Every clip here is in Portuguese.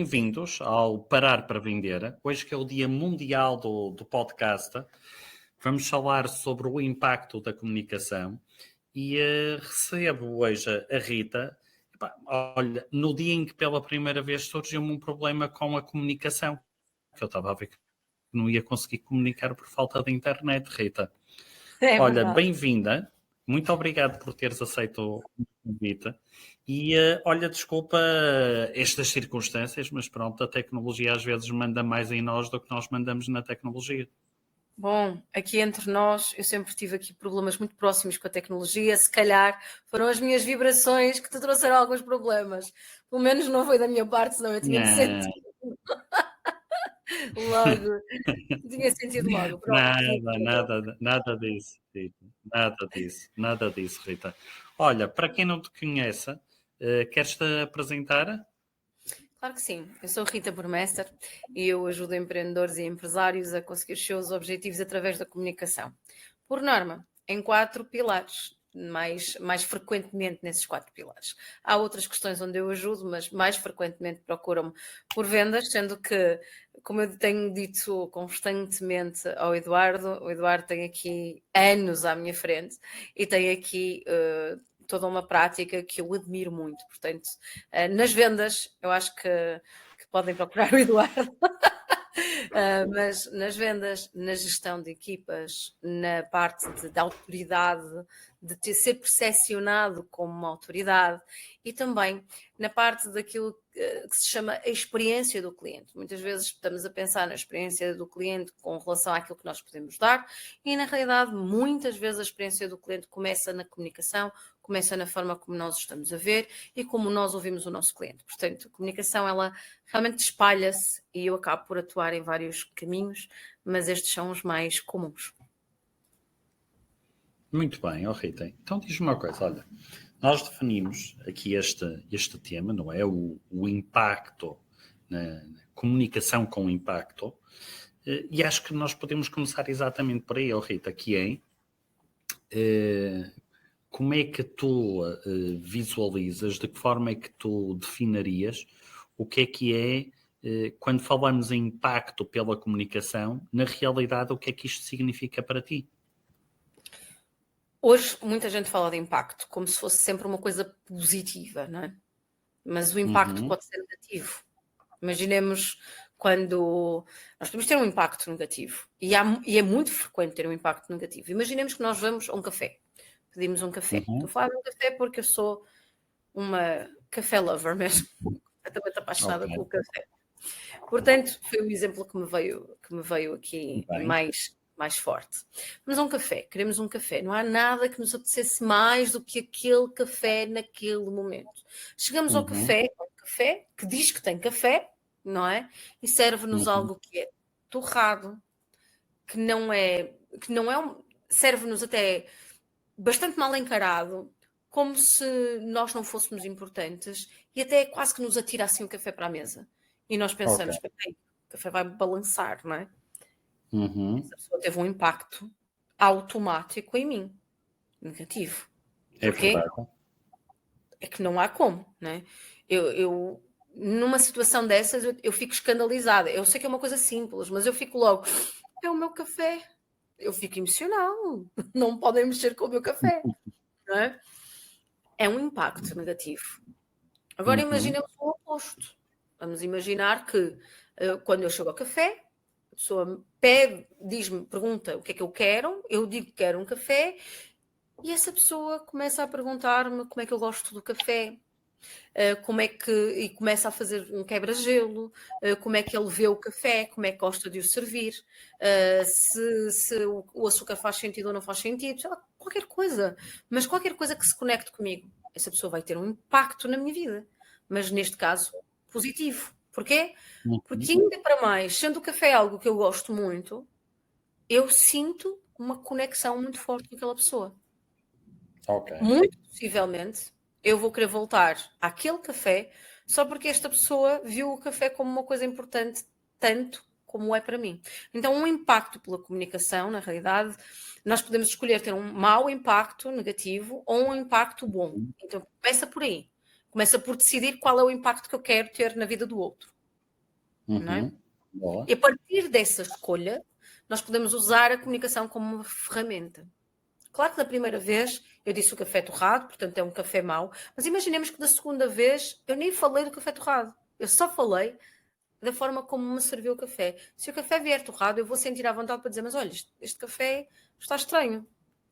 Bem-vindos ao Parar para Vender, hoje que é o Dia Mundial do Podcast. Vamos falar sobre o impacto da comunicação e recebo hoje a Rita. Epá, olha, no dia em que pela primeira vez surgiu-me um problema com a comunicação, que eu estava a ver que não ia conseguir comunicar por falta de internet, Rita. É olha, verdade. bem-vinda. Muito obrigado por teres aceito o convite. E, olha, desculpa estas circunstâncias, mas pronto, a tecnologia às vezes manda mais em nós do que nós mandamos na tecnologia. Bom, aqui entre nós, eu sempre tive aqui problemas muito próximos com a tecnologia. Se calhar foram as minhas vibrações que te trouxeram alguns problemas. Pelo menos não foi da minha parte, senão eu tinha Não, sentido logo. Tinha sentido logo. Pronto, tinha que ter. nada disso, Rita. Nada disso, Rita. Olha, para quem não te conhece, queres-te apresentar? Claro que sim. Eu sou Rita Burmester e eu ajudo empreendedores e empresários a conseguir os seus objetivos através da comunicação. Por norma, em 4 pilares, mais frequentemente nesses 4 pilares. Há outras questões onde eu ajudo, mas mais frequentemente procuram-me por vendas, sendo que, como eu tenho dito constantemente ao Eduardo, o Eduardo tem aqui anos à minha frente e tem aqui toda uma prática que eu admiro muito. Portanto, nas vendas, eu acho que podem procurar o Eduardo. Mas nas vendas, na gestão de equipas, na parte de autoridade, de ser percepcionado como uma autoridade e também na parte daquilo que se chama a experiência do cliente. Muitas vezes estamos a pensar na experiência do cliente com relação àquilo que nós podemos dar e, na realidade, muitas vezes a experiência do cliente começa na comunicação, começa na forma como nós estamos a ver e como nós ouvimos o nosso cliente. Portanto, a comunicação, ela realmente espalha-se e eu acabo por atuar em vários caminhos, mas estes são os mais comuns. Muito bem, Rita. Então diz-me uma coisa, olha, nós definimos aqui este tema, não é? O impacto, na comunicação com impacto, e acho que nós podemos começar exatamente por aí, Rita, que é como é que tu visualizas, de que forma é que tu definirias o que é, quando falamos em impacto pela comunicação, na realidade, o que é que isto significa para ti? Hoje muita gente fala de impacto como se fosse sempre uma coisa positiva, não é? Mas o impacto pode ser negativo. Imaginemos quando nós podemos ter um impacto negativo e é muito frequente ter um impacto negativo. Imaginemos que nós vamos a um café, pedimos um café. Estou a falar de um café porque eu sou uma café lover mesmo, completamente apaixonada Ok, pelo café. Portanto, foi o exemplo que me veio aqui bem. mais forte. Vamos a um café, queremos um café. Não há nada que nos apetecesse mais do que aquele café naquele momento. Chegamos ao café, um café que diz que tem café, não é? E serve-nos algo que é torrado, serve-nos até bastante mal encarado, como se nós não fôssemos importantes e até quase que nos atira assim o café para a mesa. E nós pensamos, Ok. o café vai balançar, não é? Uhum. Essa pessoa teve um impacto automático em mim, negativo. É Porquê? verdade. É que não há como, não é? Eu numa situação dessas, eu fico escandalizada. Eu sei que é uma coisa simples, mas eu fico logo, é o meu café. Eu fico emocional. Não podem mexer com o meu café, não é? É um impacto negativo. Agora imaginemos o oposto. Vamos imaginar que quando eu chego ao café, a pessoa pergunta o que é que eu quero, eu digo que quero um café e essa pessoa começa a perguntar-me como é que eu gosto do café, e começa a fazer um quebra-gelo, como é que ele vê o café, como é que gosta de o servir, se o açúcar faz sentido ou não faz sentido, sei lá, qualquer coisa, mas qualquer coisa que se conecte comigo. Essa pessoa vai ter um impacto na minha vida, mas neste caso, positivo. Porquê? Porque ainda para mais, sendo o café algo que eu gosto muito, eu sinto uma conexão muito forte com aquela pessoa. Ok. Muito possivelmente eu vou querer voltar àquele café só porque esta pessoa viu o café como uma coisa importante, tanto como é para mim. Então, um impacto pela comunicação, na realidade, nós podemos escolher ter um mau impacto negativo ou um impacto bom. Então, começa por aí. Começa por decidir qual é o impacto que eu quero ter na vida do outro. não é? Boa. E a partir dessa escolha, nós podemos usar a comunicação como uma ferramenta. Claro que da primeira vez eu disse o café torrado, portanto é um café mau, mas imaginemos que da segunda vez eu nem falei do café torrado. Eu só falei da forma como me serviu o café. Se o café vier torrado, eu vou sentir à vontade para dizer, mas olha, este café está estranho.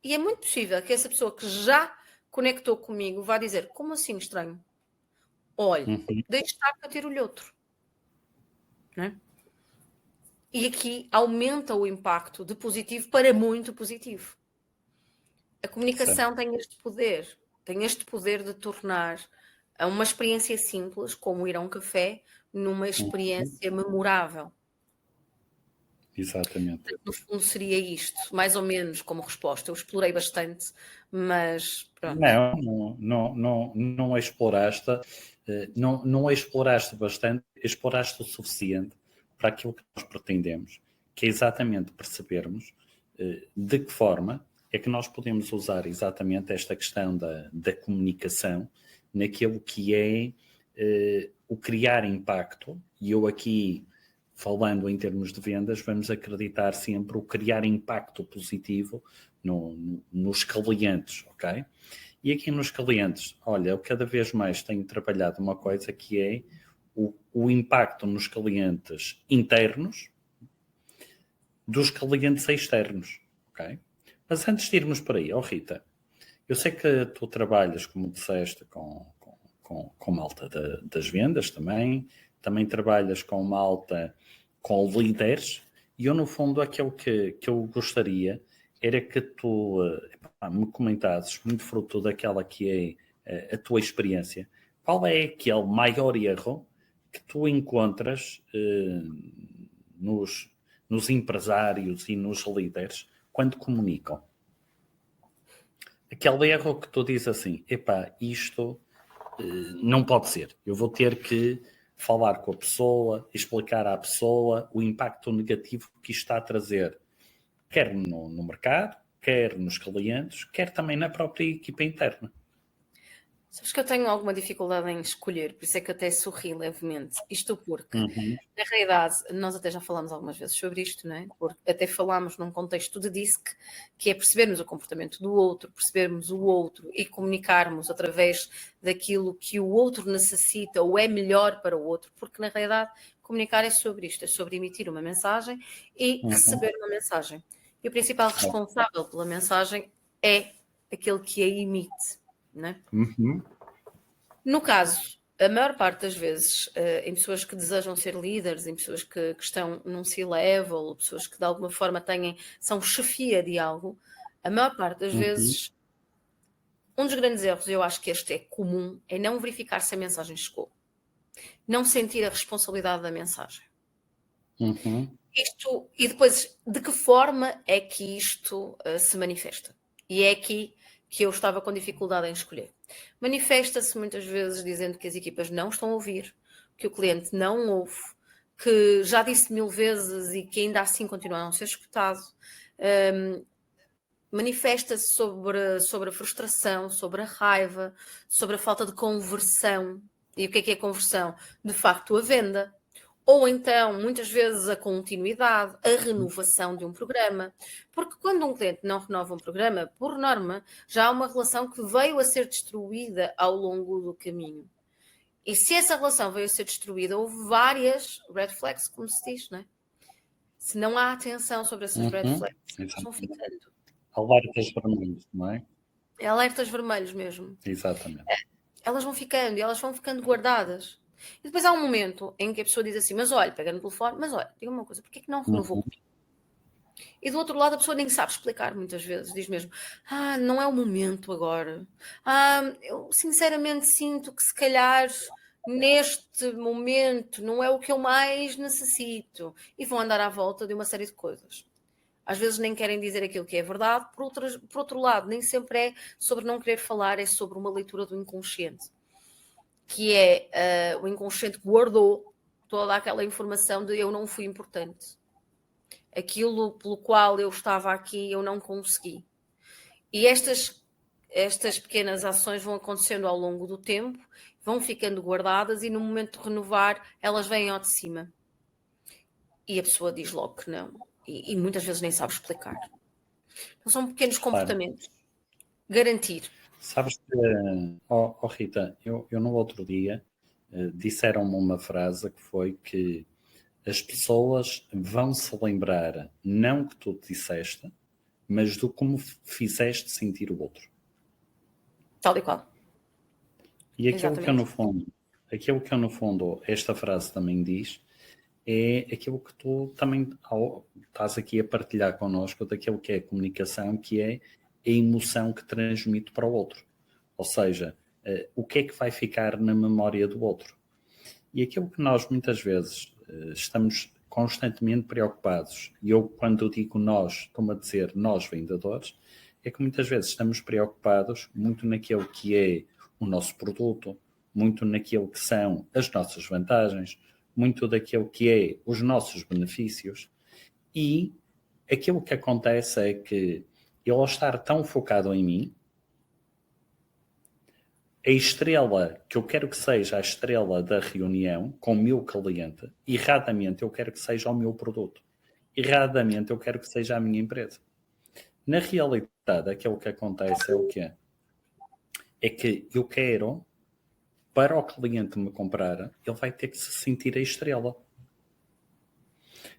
E é muito possível que essa pessoa que já conectou comigo vá dizer, como assim estranho? Olha, deixe estar para ter-lhe outro. Não é? E aqui aumenta o impacto de positivo para muito positivo. A comunicação tem este poder de tornar uma experiência simples, como ir a um café, numa experiência memorável. Exatamente. No fundo seria isto, mais ou menos como resposta. Eu explorei bastante, mas pronto. Não exploraste, não exploraste bastante, exploraste o suficiente para aquilo que nós pretendemos, que é exatamente percebermos de que forma é que nós podemos usar exatamente esta questão da comunicação naquilo que é o criar impacto, e eu aqui, falando em termos de vendas, vamos acreditar sempre o criar impacto positivo nos clientes, ok? E aqui nos clientes, olha, eu cada vez mais tenho trabalhado uma coisa que é o impacto nos clientes internos dos clientes externos, ok? Mas antes de irmos por aí, Rita, eu sei que tu trabalhas, como disseste, com malta das vendas também trabalhas com malta, com líderes, e eu, no fundo, aquilo que eu gostaria era que tu me comentasses, muito fruto daquela que é a tua experiência, qual é aquele maior erro que tu encontras nos empresários e nos líderes quando comunicam? Aquele erro que tu dizes assim, isto não pode ser. Eu vou ter que falar com a pessoa, explicar à pessoa o impacto negativo que isto está a trazer, quer no mercado, quer nos clientes, quer também na própria equipa interna. Sabes que eu tenho alguma dificuldade em escolher, por isso é que até sorri levemente. Isto porque, na realidade, nós até já falámos algumas vezes sobre isto, não é? Porque até falámos num contexto de DISC, que é percebermos o comportamento do outro, percebermos o outro e comunicarmos através daquilo que o outro necessita ou é melhor para o outro, porque na realidade comunicar é sobre isto, é sobre emitir uma mensagem e receber uma mensagem. E o principal responsável pela mensagem é aquele que a emite. Né? No caso, a maior parte das vezes, em pessoas que desejam ser líderes, em pessoas que estão num C-level, pessoas que de alguma forma são chefia de algo, a maior parte das vezes, um dos grandes erros, eu acho que este é comum, é não verificar se a mensagem chegou. Não sentir a responsabilidade da mensagem. Isto, e depois, de que forma é que isto se manifesta? E é aqui que eu estava com dificuldade em escolher. Manifesta-se muitas vezes dizendo que as equipas não estão a ouvir, que o cliente não ouve, que já disse 1000 vezes e que ainda assim continua a não ser escutado. Manifesta-se sobre a frustração, sobre a raiva, sobre a falta de conversão. E o que é conversão? De facto, a venda. Ou então, muitas vezes, a continuidade, a renovação de um programa. Porque quando um cliente não renova um programa, por norma, já há uma relação que veio a ser destruída ao longo do caminho. E se essa relação veio a ser destruída, houve várias red flags, como se diz, não é? Se não há atenção sobre essas red flags, elas vão ficando. Alertas vermelhos, não é? É alertas vermelhos mesmo. Exatamente. Elas vão ficando e elas vão ficando guardadas. E depois há um momento em que a pessoa diz assim, mas olha, pega no telefone, mas olha, diga-me uma coisa, porquê que não renovou comigo? E do outro lado a pessoa nem sabe explicar muitas vezes, diz mesmo, não é o momento agora. Eu sinceramente sinto que se calhar neste momento não é o que eu mais necessito. E vão andar à volta de uma série de coisas. Às vezes nem querem dizer aquilo que é verdade, por outro lado, nem sempre é sobre não querer falar, é sobre uma leitura do inconsciente. Que é o inconsciente guardou toda aquela informação de eu não fui importante. Aquilo pelo qual eu estava aqui, eu não consegui. E estas pequenas ações vão acontecendo ao longo do tempo, vão ficando guardadas e no momento de renovar, elas vêm ao de cima. e a pessoa diz logo que não. E muitas vezes nem sabe explicar. Então, são pequenos comportamentos. Garantir. Sabes que, Rita, eu no outro dia disseram-me uma frase que foi que as pessoas vão se lembrar não que tu disseste, mas do como fizeste sentir o outro. Tal e qual. E aquilo que eu no fundo, esta frase também diz, é aquilo que tu também estás aqui a partilhar connosco, daquilo que é a comunicação, que é a emoção que transmite para o outro. Ou seja, o que é que vai ficar na memória do outro. E aquilo que nós muitas vezes estamos constantemente preocupados, e eu quando digo nós, estou-me a dizer nós vendedores, é que muitas vezes estamos preocupados muito naquilo que é o nosso produto, muito naquilo que são as nossas vantagens, muito daquilo que é os nossos benefícios, e aquilo que acontece é que eu, ao estar tão focado em mim, a estrela que eu quero que seja a estrela da reunião com o meu cliente, erradamente eu quero que seja o meu produto. Erradamente eu quero que seja a minha empresa. Na realidade, aquilo que acontece é o quê? É que eu quero, para o cliente me comprar, ele vai ter que se sentir a estrela.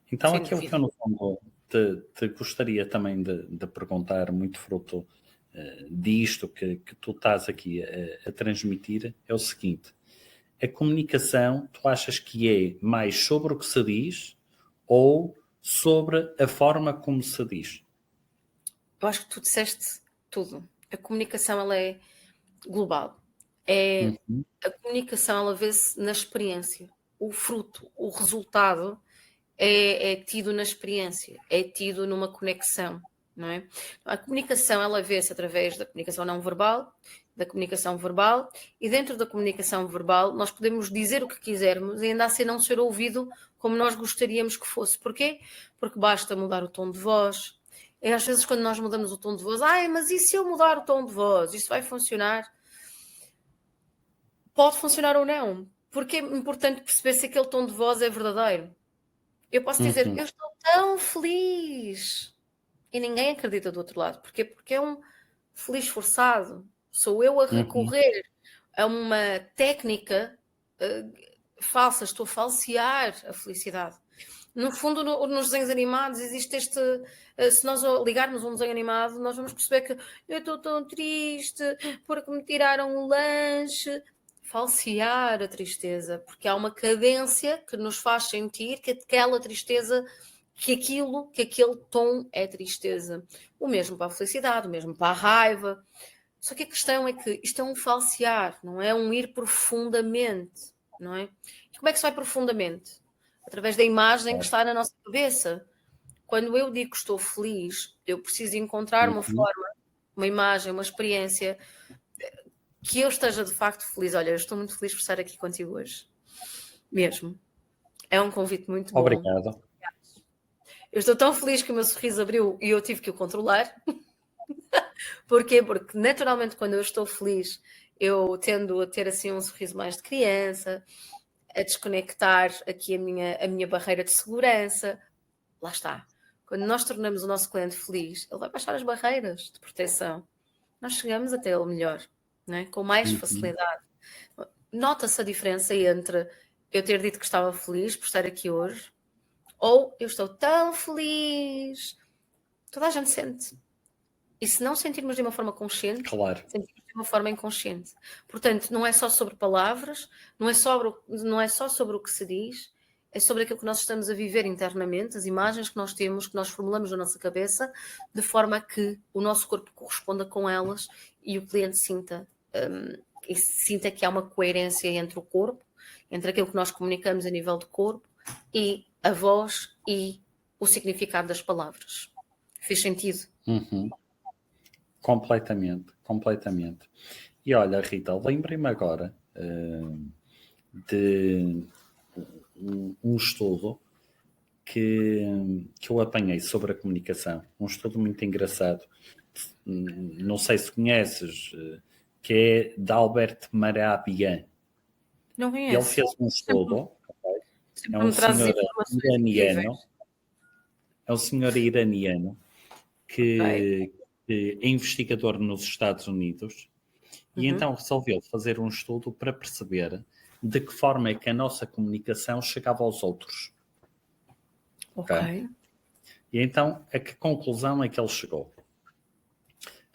Então, Sem aquilo dúvida. que eu, no fundo, te gostaria também de perguntar, muito fruto disto que tu estás aqui a transmitir, é o seguinte: a comunicação, tu achas que é mais sobre o que se diz ou sobre a forma como se diz? Eu acho que tu disseste tudo. A comunicação, ela é global. A comunicação, ela vê-se na experiência. O fruto, o resultado é tido na experiência, é tido numa conexão, não é? A comunicação, ela vê-se através da comunicação não verbal, da comunicação verbal, e dentro da comunicação verbal nós podemos dizer o que quisermos e ainda assim não ser ouvido como nós gostaríamos que fosse. Porquê? Porque basta mudar o tom de voz. E às vezes quando nós mudamos o tom de voz, mas e se eu mudar o tom de voz? Isto vai funcionar? Pode funcionar ou não, porque é importante perceber se aquele tom de voz é verdadeiro. Eu posso dizer, eu estou tão feliz. E ninguém acredita do outro lado. Porquê? Porque é um feliz forçado. Sou eu a recorrer a uma técnica falsa. Estou a falsear a felicidade. No fundo, nos desenhos animados existe este... se nós ligarmos um desenho animado, nós vamos perceber que eu estou tão triste porque me tiraram o lanche. Falsear a tristeza, porque há uma cadência que nos faz sentir que aquela tristeza, que aquele tom é tristeza. O mesmo para a felicidade, o mesmo para a raiva. Só que a questão é que isto é um falsear, não é um ir profundamente, não é? E como é que se vai profundamente? Através da imagem que está na nossa cabeça. Quando eu digo que estou feliz, eu preciso encontrar uma forma, uma imagem, uma experiência que eu esteja de facto feliz. Olha, eu estou muito feliz por estar aqui contigo hoje. Mesmo. É um convite muito bom. Obrigado. Eu estou tão feliz que o meu sorriso abriu e eu tive que o controlar. Porquê? Porque naturalmente quando eu estou feliz, eu tendo a ter assim um sorriso mais de criança, a desconectar aqui a minha barreira de segurança. Lá está. Quando nós tornamos o nosso cliente feliz, ele vai baixar as barreiras de proteção. Nós chegamos até ele melhor, não é? Com mais facilidade. Nota-se a diferença entre eu ter dito que estava feliz por estar aqui hoje ou eu estou tão feliz. Toda a gente sente. E se não sentirmos de uma forma consciente, Claro. sentimos de uma forma inconsciente. Portanto, não é só sobre palavras, não é só sobre o que se diz, é sobre aquilo que nós estamos a viver internamente, as imagens que nós temos, que nós formulamos na nossa cabeça, de forma a que o nosso corpo corresponda com elas e o cliente sinta que há uma coerência entre o corpo, entre aquilo que nós comunicamos a nível de corpo e a voz e o significado das palavras. Fez sentido? Completamente. E olha, Rita, lembrei-me agora de um estudo que eu apanhei sobre a comunicação. Um estudo muito engraçado. Não sei se conheces, que é de Albert Marabian. Não Ele conheço. fez um estudo, okay? É Sempre um me trazes senhor informações iraniano, incríveis. é um senhor iraniano Ok. que é investigador nos Estados Unidos e Uhum. então resolveu fazer um estudo para perceber de que forma é que a nossa comunicação chegava aos outros. Ok. Ok? E então, a que conclusão é que ele chegou?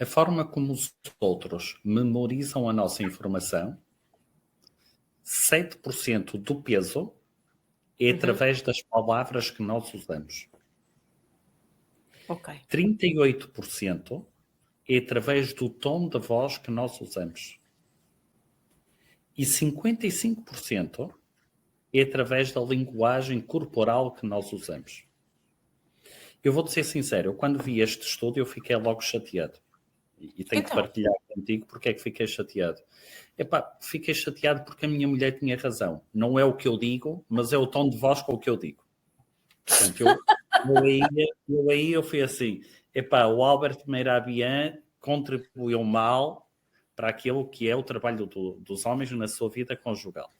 A forma como os outros memorizam a nossa informação, 7% do peso é Uhum. através das palavras que nós usamos. Ok. 38% é através do tom de voz que nós usamos. E 55% é através da linguagem corporal que nós usamos. Eu vou-te ser sincero, eu quando vi este estudo eu fiquei logo chateado. E tenho que Então, partilhar contigo porque é que fiquei chateado. Epá, fiquei chateado porque a minha mulher tinha razão. Não é o que eu digo, mas é o tom de voz com o que eu digo. Portanto, eu fui assim, epá, o Albert Mehrabian contribuiu mal para aquilo que é o trabalho dos homens na sua vida conjugal.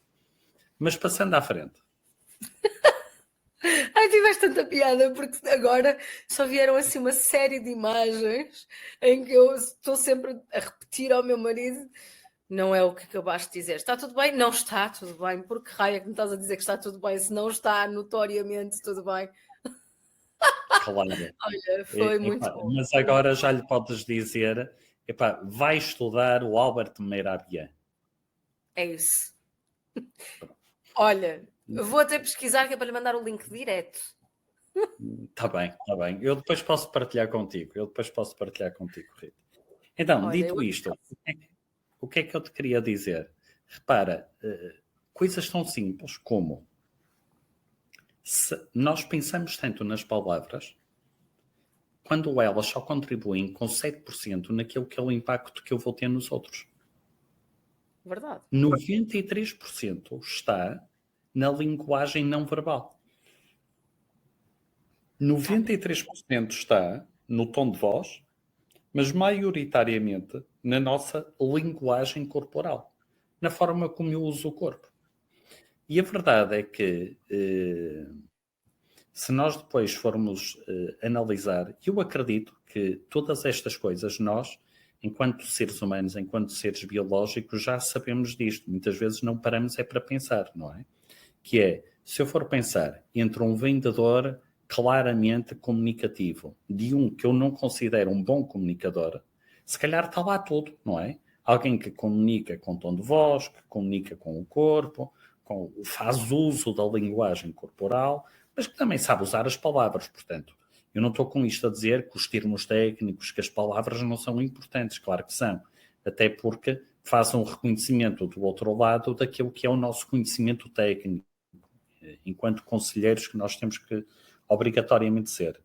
Mas passando à frente. ai, tiveste tanta piada, porque agora só vieram assim uma série de imagens em que eu estou sempre a repetir ao meu marido: não é o que acabaste de dizer. Está tudo bem? Não está tudo bem. Por que raio é que me estás a dizer que está tudo bem se não está notoriamente tudo bem? Claro. Olha, foi muito Epá, bom. mas Muito agora bom. já lhe podes dizer, epá, vai estudar o Albert Mehrabian. É isso. Olha, eu vou até pesquisar que é para lhe mandar o link direto. Está bem, está bem. Eu depois posso partilhar contigo. Rita. Então, Olha, eu dito isto, o que é que eu te queria dizer? Repara, coisas tão simples como se nós pensamos tanto nas palavras, quando elas só contribuem com 7% naquilo que é o impacto que eu vou ter nos outros. verdade. 93% está na linguagem não verbal. Olha, 93% está no tom de voz, mas maioritariamente na nossa linguagem corporal, na forma como eu uso o corpo. E a verdade é que se nós depois formos analisar, eu acredito que todas estas coisas nós, enquanto seres humanos, enquanto seres biológicos, já sabemos disto. Muitas vezes não paramos é para pensar, não é? Que é, se eu for pensar entre um vendedor claramente comunicativo de um que eu não considero um bom comunicador, se calhar está lá tudo, não é? Alguém que comunica com tom de voz, que comunica com o corpo, faz uso da linguagem corporal, mas que também sabe usar as palavras. Portanto, eu não estou com isto a dizer que os termos técnicos, que as palavras não são importantes, claro que são. Até porque faz um reconhecimento do outro lado daquilo que é o nosso conhecimento técnico, enquanto conselheiros que nós temos que obrigatoriamente ser.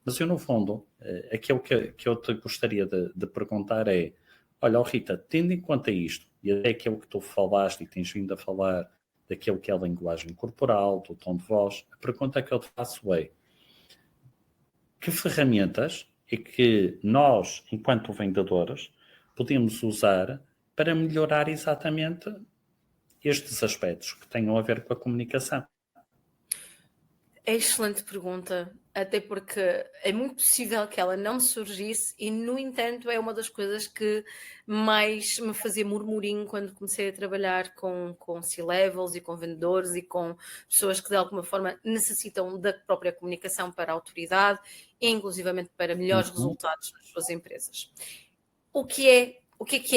Mas eu, no fundo, aquilo que eu te gostaria de perguntar é, olha, Rita, tendo em conta isto, e até aquilo que tu falaste e tens vindo a falar, daquilo que é a linguagem corporal, do tom de voz, a pergunta que eu te faço é, que ferramentas é que nós, enquanto vendedores, podemos usar para melhorar exatamente estes aspectos que tenham a ver com a comunicação? é excelente pergunta, até porque é muito possível que ela não surgisse e, no entanto, é uma das coisas que mais me fazia murmurinho quando comecei a trabalhar com C-levels e com vendedores e com pessoas que de alguma forma necessitam da própria comunicação para a autoridade e inclusivamente para melhores Uhum, resultados nas suas empresas. O que é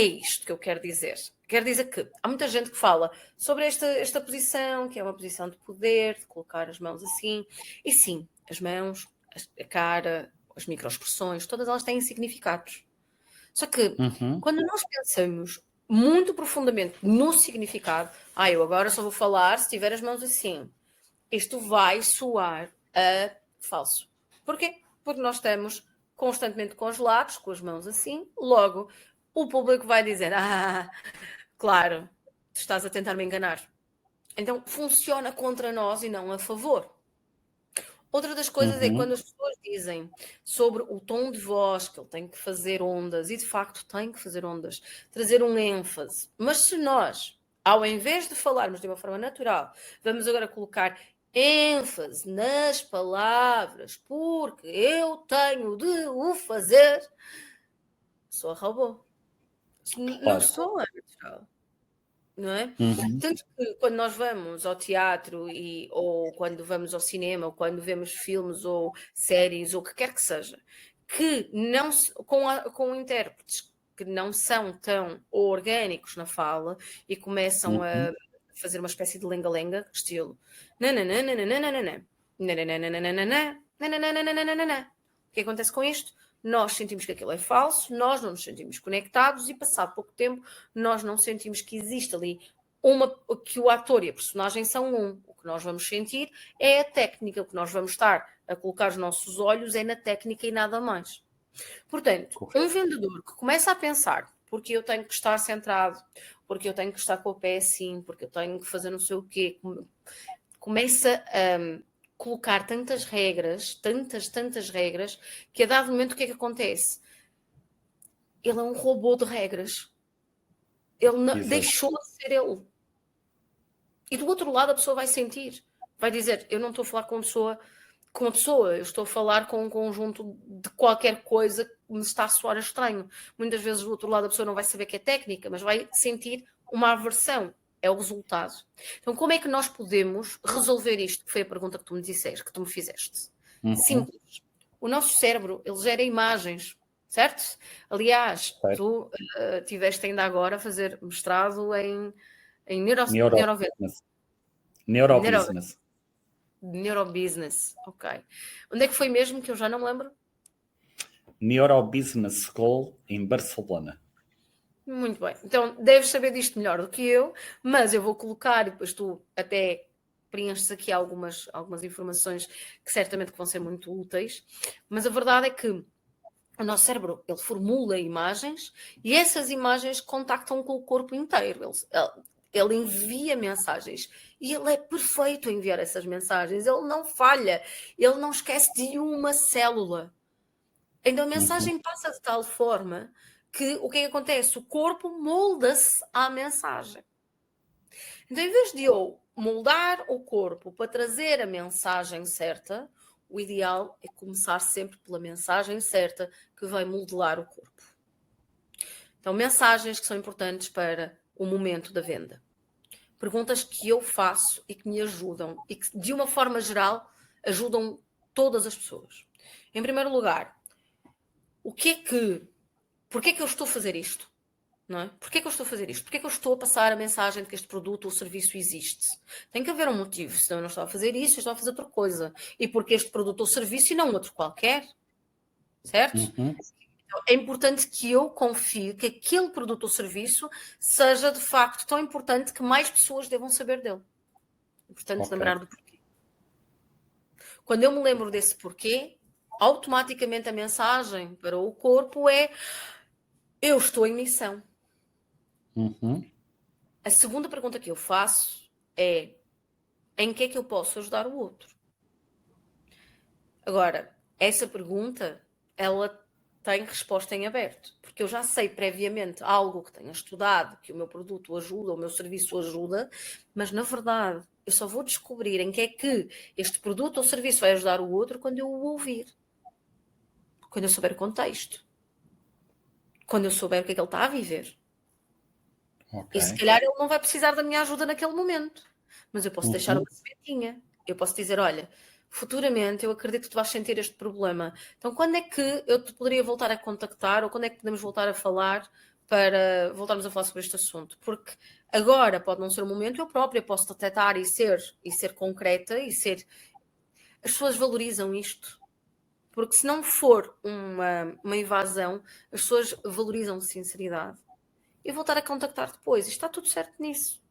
isto que eu quero dizer? Quero dizer que há muita gente que fala sobre esta posição, que é uma posição de poder, de colocar as mãos assim. E sim, as mãos, a cara, as microexpressões, todas elas têm significados. Só que uhum, quando nós pensamos muito profundamente no significado, eu agora só vou falar se tiver as mãos assim. Isto vai soar a falso. Porquê? Porque nós estamos constantemente congelados, com as mãos assim, logo o público vai dizer: claro, tu estás a tentar me enganar. Então funciona contra nós e não a favor. Outra das coisas é quando uhum, as pessoas dizem sobre o tom de voz, que ele tem que fazer ondas, e de facto tem que fazer ondas, trazer um ênfase. Mas se nós, ao invés de falarmos de uma forma natural, vamos agora colocar ênfase nas palavras, porque eu tenho de o fazer, sou robô. Não Claro. sou a natural, não é? Uhum. Tanto que quando nós vamos ao teatro ou quando vamos ao cinema, ou quando vemos filmes ou séries, ou o que quer que seja, que não com intérpretes que não são tão orgânicos na fala e começam Uhum. a fazer uma espécie de lenga-lenga, estilo nananana, nananana, nananana. O que acontece com isto? Nós sentimos que aquilo é falso, nós não nos sentimos conectados e passado pouco tempo nós não sentimos que existe ali que o ator e a personagem são um. O que nós vamos sentir é a técnica, o que nós vamos estar a colocar os nossos olhos é na técnica e nada mais. Portanto, um Correto. vendedor que começa a pensar porque eu tenho que estar centrado, porque eu tenho que estar com o pé assim, porque eu tenho que fazer não sei o quê, começa a colocar tantas regras, tantas regras, que a dado momento o que é que acontece? Ele é um robô de regras. Ele deixou de ser ele. E do outro lado a pessoa vai sentir, vai dizer, eu não estou a falar com uma pessoa, eu estou a falar com um conjunto de qualquer coisa que me está a soar estranho. Muitas vezes do outro lado a pessoa não vai saber que é técnica, mas vai sentir uma aversão. É o resultado. Então, como é que nós podemos resolver isto? Que foi a pergunta que tu me disseste, que tu me fizeste. Uhum. Simples. O nosso cérebro, ele gera imagens, certo? Aliás, Certo. tu tiveste ainda agora a fazer mestrado em neurobusiness. Neurobusiness, ok. Onde é que foi mesmo que eu já não me lembro? Neurobusiness School em Barcelona. Muito bem. Então, deves saber disto melhor do que eu, mas eu vou colocar, e depois tu até preenches aqui algumas informações que certamente vão ser muito úteis, mas a verdade é que o nosso cérebro, ele formula imagens e essas imagens contactam com o corpo inteiro. Ele envia mensagens e ele é perfeito a enviar essas mensagens. Ele não falha, ele não esquece de uma célula. Então a mensagem passa de tal forma que o que é que acontece? O corpo molda-se à mensagem. Então, em vez de eu moldar o corpo para trazer a mensagem certa, o ideal é começar sempre pela mensagem certa que vai modelar o corpo. Então, mensagens que são importantes para o momento da venda. Perguntas que eu faço e que me ajudam e que, de uma forma geral, ajudam todas as pessoas. Em primeiro lugar, porquê é que eu estou a fazer isto? Não é? Porquê é que eu estou a fazer isto? Porquê é que eu estou a passar a mensagem de que este produto ou serviço existe? Tem que haver um motivo, senão eu não estou a fazer isso, eu estou a fazer outra coisa. E porque este produto ou serviço e não outro qualquer, certo? Então, é importante que eu confie que aquele produto ou serviço seja de facto tão importante que mais pessoas devam saber dele. É importante lembrar do porquê. Quando eu me lembro desse porquê, automaticamente a mensagem para o corpo é: eu estou em missão. A segunda pergunta que eu faço é: em que é que eu posso ajudar o outro? Agora, essa pergunta, ela tem resposta em aberto, porque eu já sei previamente algo que tenha estudado, que o meu produto ajuda, o meu serviço ajuda, mas na verdade eu só vou descobrir em que é que este produto ou serviço vai ajudar o outro quando eu o ouvir, quando eu souber o contexto, quando eu souber o que é que ele está a viver. E se calhar ele não vai precisar da minha ajuda naquele momento, mas eu posso deixar uma sementinha. Eu posso dizer: olha, futuramente eu acredito que tu vais sentir este problema. Então, quando é que eu te poderia voltar a contactar ou quando é que podemos voltar a falar para voltarmos a falar sobre este assunto? Porque agora pode não ser o momento, eu própria posso detectar e ser concreta e ser... As pessoas valorizam isto. Porque se não for uma invasão, as pessoas valorizam sinceridade. E voltar a contactar depois. Está tudo certo nisso.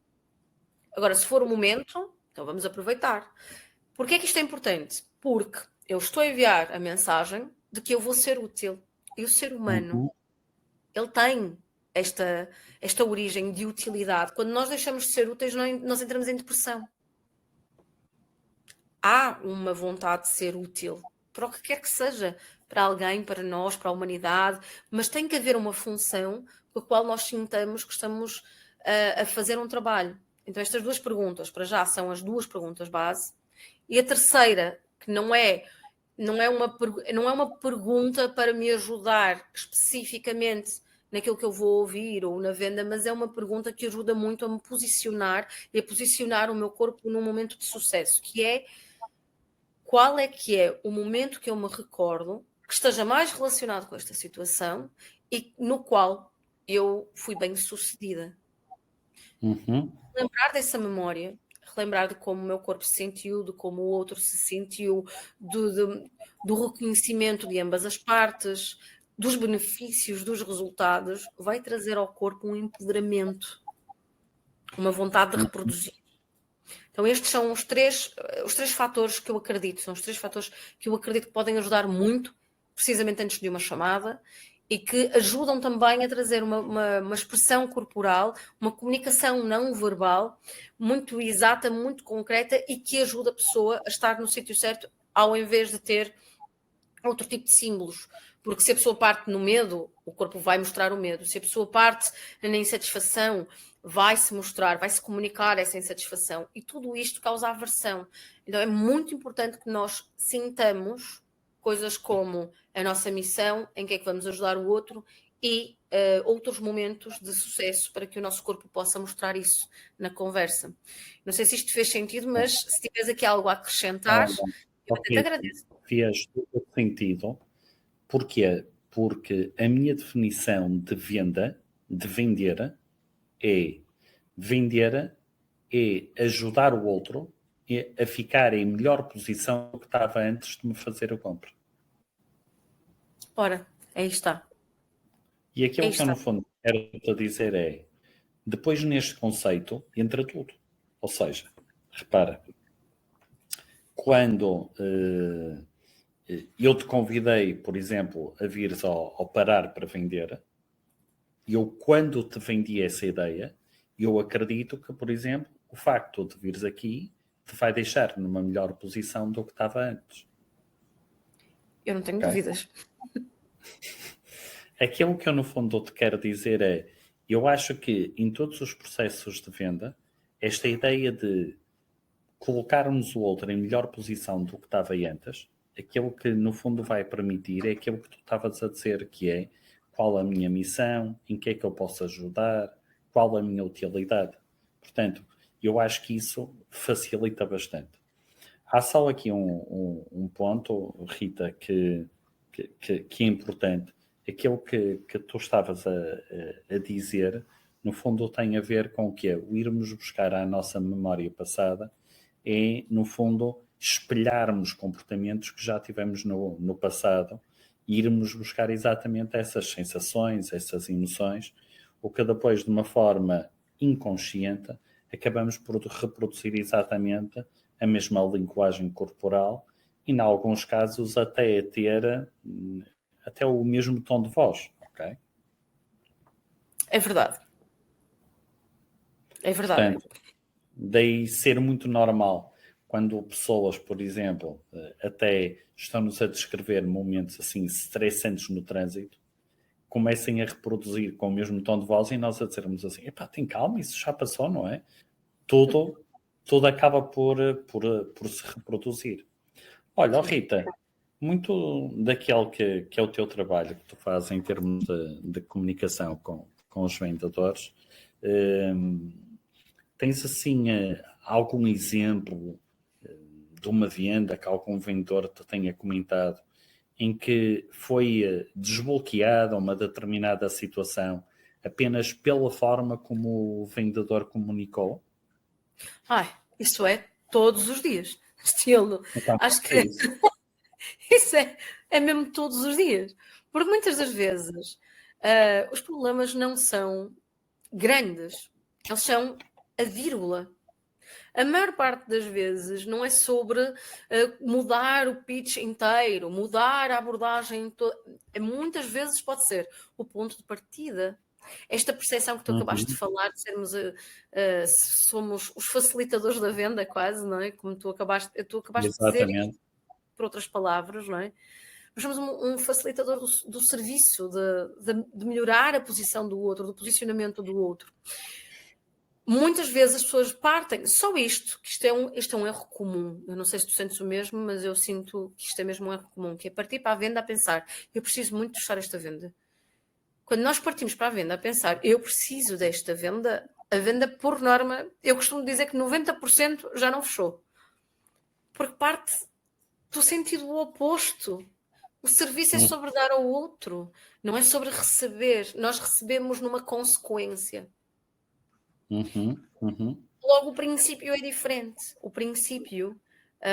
Agora, se for o momento, então vamos aproveitar. Porquê é que isto é importante? Porque eu estou a enviar a mensagem de que eu vou ser útil. E o ser humano, ele tem esta origem de utilidade. Quando nós deixamos de ser úteis, nós entramos em depressão. Há uma vontade de ser útil, para o que quer que seja, para alguém, para nós, para a humanidade, mas tem que haver uma função com a qual nós sintamos que estamos a fazer um trabalho. Então estas duas perguntas, para já, são as duas perguntas base, E a terceira, que não é uma pergunta para me ajudar especificamente naquilo que eu vou ouvir ou na venda, mas é uma pergunta que ajuda muito a me posicionar e a posicionar o meu corpo num momento de sucesso, que é: qual é que é o momento que eu me recordo que esteja mais relacionado com esta situação e no qual eu fui bem-sucedida? Lembrar dessa memória, relembrar de como o meu corpo se sentiu, de como o outro se sentiu, do reconhecimento de ambas as partes, dos benefícios, dos resultados, vai trazer ao corpo um empoderamento, uma vontade de reproduzir. Então estes são os três fatores que eu acredito, são os três fatores que eu acredito que podem ajudar muito, precisamente antes de uma chamada, e que ajudam também a trazer uma expressão corporal, uma comunicação não verbal, muito exata, muito concreta e que ajuda a pessoa a estar no sítio certo, ao invés de ter outro tipo de símbolos. Porque se a pessoa parte no medo, o corpo vai mostrar o medo. Se a pessoa parte na insatisfação, vai-se mostrar, vai-se comunicar essa insatisfação. E tudo isto causa aversão. Então é muito importante que nós sintamos coisas como a nossa missão, em que é que vamos ajudar o outro e outros momentos de sucesso para que o nosso corpo possa mostrar isso na conversa. Não sei se isto fez sentido, mas se tiveres aqui algo a acrescentar, eu até te agradeço. Fez todo sentido. Porquê? Porque a minha definição de venda, de vender é ajudar o outro a ficar em melhor posição do que estava antes de me fazer a compra. Ora, aí está. E aquilo que eu, no fundo, quero-te dizer é, depois neste conceito entra tudo. Ou seja, repara, quando eu te convidei, por exemplo, a vires ao Parar para Vender, eu, quando te vendi essa ideia, eu acredito que, por exemplo, o facto de vires aqui te vai deixar numa melhor posição do que estava antes. Eu não tenho dúvidas. Aquilo que eu, no fundo, te quero dizer é, eu acho que em todos os processos de venda, esta ideia de colocarmos o outro em melhor posição do que estava antes, aquilo que, no fundo, vai permitir é aquilo que tu estavas a dizer, que é qual a minha missão, em que é que eu posso ajudar, qual a minha utilidade. Portanto, eu acho que isso facilita bastante. Há só aqui um ponto, Rita, que é importante. Aquilo que tu estavas a dizer, no fundo, tem a ver com o que é o irmos buscar a nossa memória passada, é, no fundo, espelharmos comportamentos que já tivemos no passado e irmos buscar exatamente essas sensações, essas emoções, o que depois, de uma forma inconsciente, acabamos por reproduzir exatamente a mesma linguagem corporal e, em alguns casos, até ter até o mesmo tom de voz, ok? É verdade. É verdade. Portanto, daí ser muito normal quando pessoas, por exemplo, até estão-nos a descrever momentos assim estressantes no trânsito, comecem a reproduzir com o mesmo tom de voz e nós a dizermos assim, epá, tem calma, isso já passou, não é? Tudo acaba por se reproduzir. Olha, Rita, muito daquilo que é o teu trabalho que tu fazes em termos de comunicação com os vendedores, tens assim algum exemplo de uma venda que algum vendedor te tenha comentado em que foi desbloqueada uma determinada situação apenas pela forma como o vendedor comunicou? Isso é todos os dias. Estilo. Então, Acho que isso é mesmo todos os dias. Porque muitas das vezes os problemas não são grandes. Eles são a vírgula. A maior parte das vezes não é sobre mudar o pitch inteiro, mudar a abordagem. Muitas vezes pode ser o ponto de partida. Esta percepção que tu acabaste de falar, de sermos somos os facilitadores da venda, quase, não é? Como tu acabaste de dizer, por outras palavras, não é? Nós somos um facilitador do serviço, de melhorar a posição do outro, do posicionamento do outro. muitas vezes as pessoas partem, só isto, que isto é um erro comum. Eu não sei se tu sentes o mesmo, mas eu sinto que isto é mesmo um erro comum, que é partir para a venda a pensar, eu preciso muito fechar esta venda. Quando nós partimos para a venda a pensar, eu preciso desta venda, a venda, por norma, eu costumo dizer que 90% já não fechou. Porque parte do sentido oposto. O serviço é sobre dar ao outro, não é sobre receber. Nós recebemos numa consequência. Logo, o princípio é diferente. O princípio,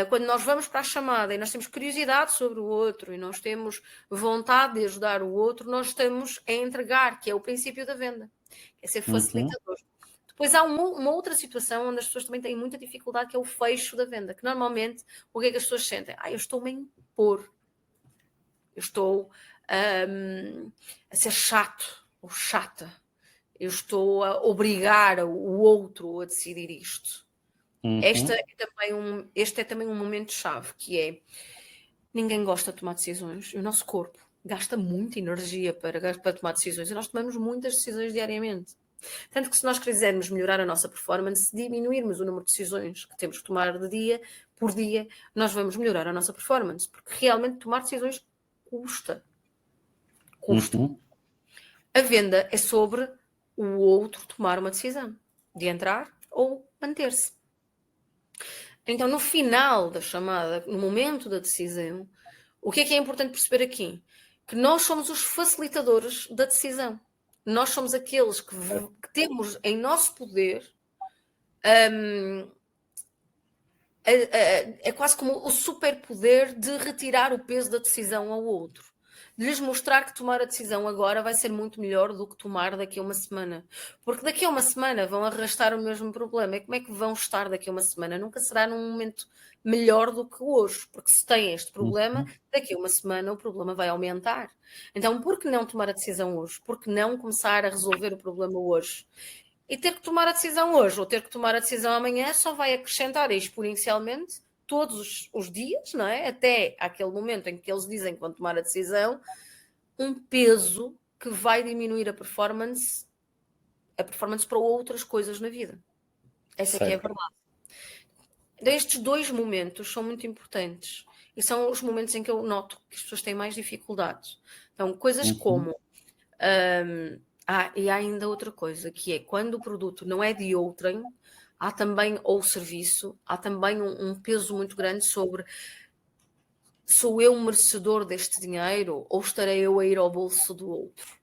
quando nós vamos para a chamada e nós temos curiosidade sobre o outro e nós temos vontade de ajudar o outro, nós estamos a entregar, que é o princípio da venda. É ser facilitador. Depois há uma outra situação onde as pessoas também têm muita dificuldade, que é o fecho da venda, que normalmente, o que é que as pessoas sentem? Eu estou-me a impor. Eu estou a ser chato ou chata. Eu estou a obrigar o outro a decidir isto. Este é também um momento-chave, que é, ninguém gosta de tomar decisões. O nosso corpo gasta muita energia para tomar decisões e nós tomamos muitas decisões diariamente. Tanto que se nós quisermos melhorar a nossa performance, diminuirmos o número de decisões que temos que tomar de dia por dia, nós vamos melhorar a nossa performance, porque realmente tomar decisões custa. A venda é sobre o outro tomar uma decisão de entrar ou manter-se. Então, no final da chamada, no momento da decisão, o que é importante perceber aqui? Que nós somos os facilitadores da decisão. Nós somos aqueles que temos em nosso poder é quase como o superpoder de retirar o peso da decisão ao outro. De lhes mostrar que tomar a decisão agora vai ser muito melhor do que tomar daqui a uma semana. Porque daqui a uma semana vão arrastar o mesmo problema. E como é que vão estar daqui a uma semana? Nunca será num momento melhor do que hoje. Porque se tem este problema, daqui a uma semana o problema vai aumentar. Então, por que não tomar a decisão hoje? Por que não começar a resolver o problema hoje? E ter que tomar a decisão hoje ou ter que tomar a decisão amanhã só vai acrescentar exponencialmente todos os dias, não é? Até aquele momento em que eles dizem que vão tomar a decisão, um peso que vai diminuir a performance para outras coisas na vida. Essa aqui é a verdade. Então, estes dois momentos são muito importantes e são os momentos em que eu noto que as pessoas têm mais dificuldades. Então, coisas como... e há ainda outra coisa, que é quando o produto não é de outrem, há também, ou o serviço, há também um peso muito grande sobre sou eu merecedor deste dinheiro ou estarei eu a ir ao bolso do outro?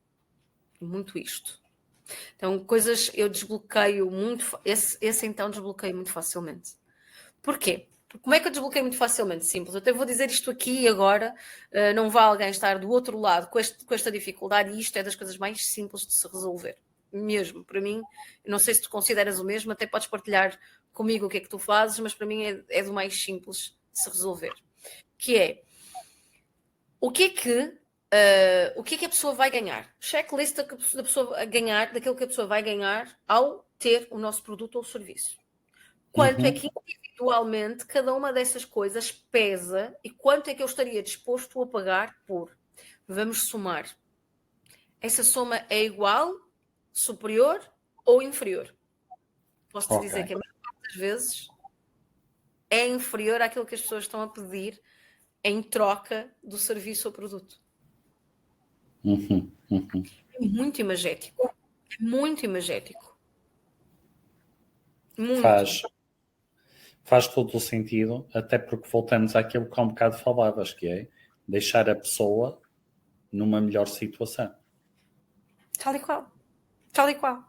Muito isto. Então, coisas eu desbloqueio muito, esse então desbloqueio muito facilmente. Porquê? Como é que eu desbloqueio muito facilmente? Simples. Eu até vou dizer isto aqui e agora, não vai alguém estar do outro lado com esta dificuldade, e isto é das coisas mais simples de se resolver. Mesmo, para mim, não sei se tu consideras o mesmo, até podes partilhar comigo o que é que tu fazes, mas para mim é do mais simples de se resolver. Que é, o que é que a pessoa vai ganhar? Checklist da pessoa ganhar, daquilo que a pessoa vai ganhar ao ter o nosso produto ou serviço. Quanto é que individualmente cada uma dessas coisas pesa e quanto é que eu estaria disposto a pagar por? Vamos somar. Essa soma é igual, superior ou inferior? Posso-te dizer que a maior parte das vezes é inferior àquilo que as pessoas estão a pedir em troca do serviço ou produto. É muito imagético. É muito imagético. Muito. Faz todo o sentido, até porque voltamos àquilo que há um bocado falavas, que é deixar a pessoa numa melhor situação. Tal e qual. Tal e qual.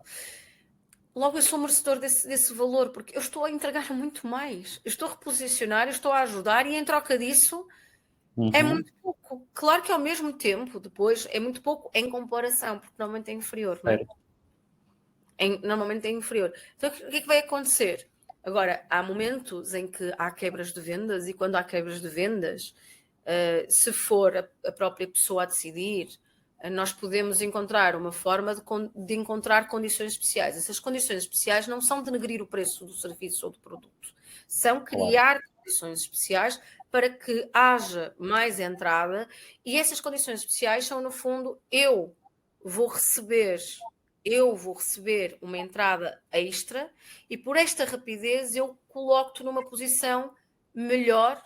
Logo eu sou merecedor desse valor, porque eu estou a entregar muito mais. Eu estou a reposicionar, eu estou a ajudar e em troca disso é muito pouco. Claro que ao mesmo tempo, depois, é muito pouco em comparação, porque normalmente é inferior, não é? Normalmente é inferior. Então o que é que vai acontecer? Agora, há momentos em que há quebras de vendas e quando há quebras de vendas, se for a própria pessoa a decidir, nós podemos encontrar uma forma de encontrar condições especiais. Essas condições especiais não são denegrir o preço do serviço ou do produto, são criar condições especiais para que haja mais entrada, e essas condições especiais são, no fundo, eu vou receber eu vou receber uma entrada extra e por esta rapidez eu coloco-te numa posição melhor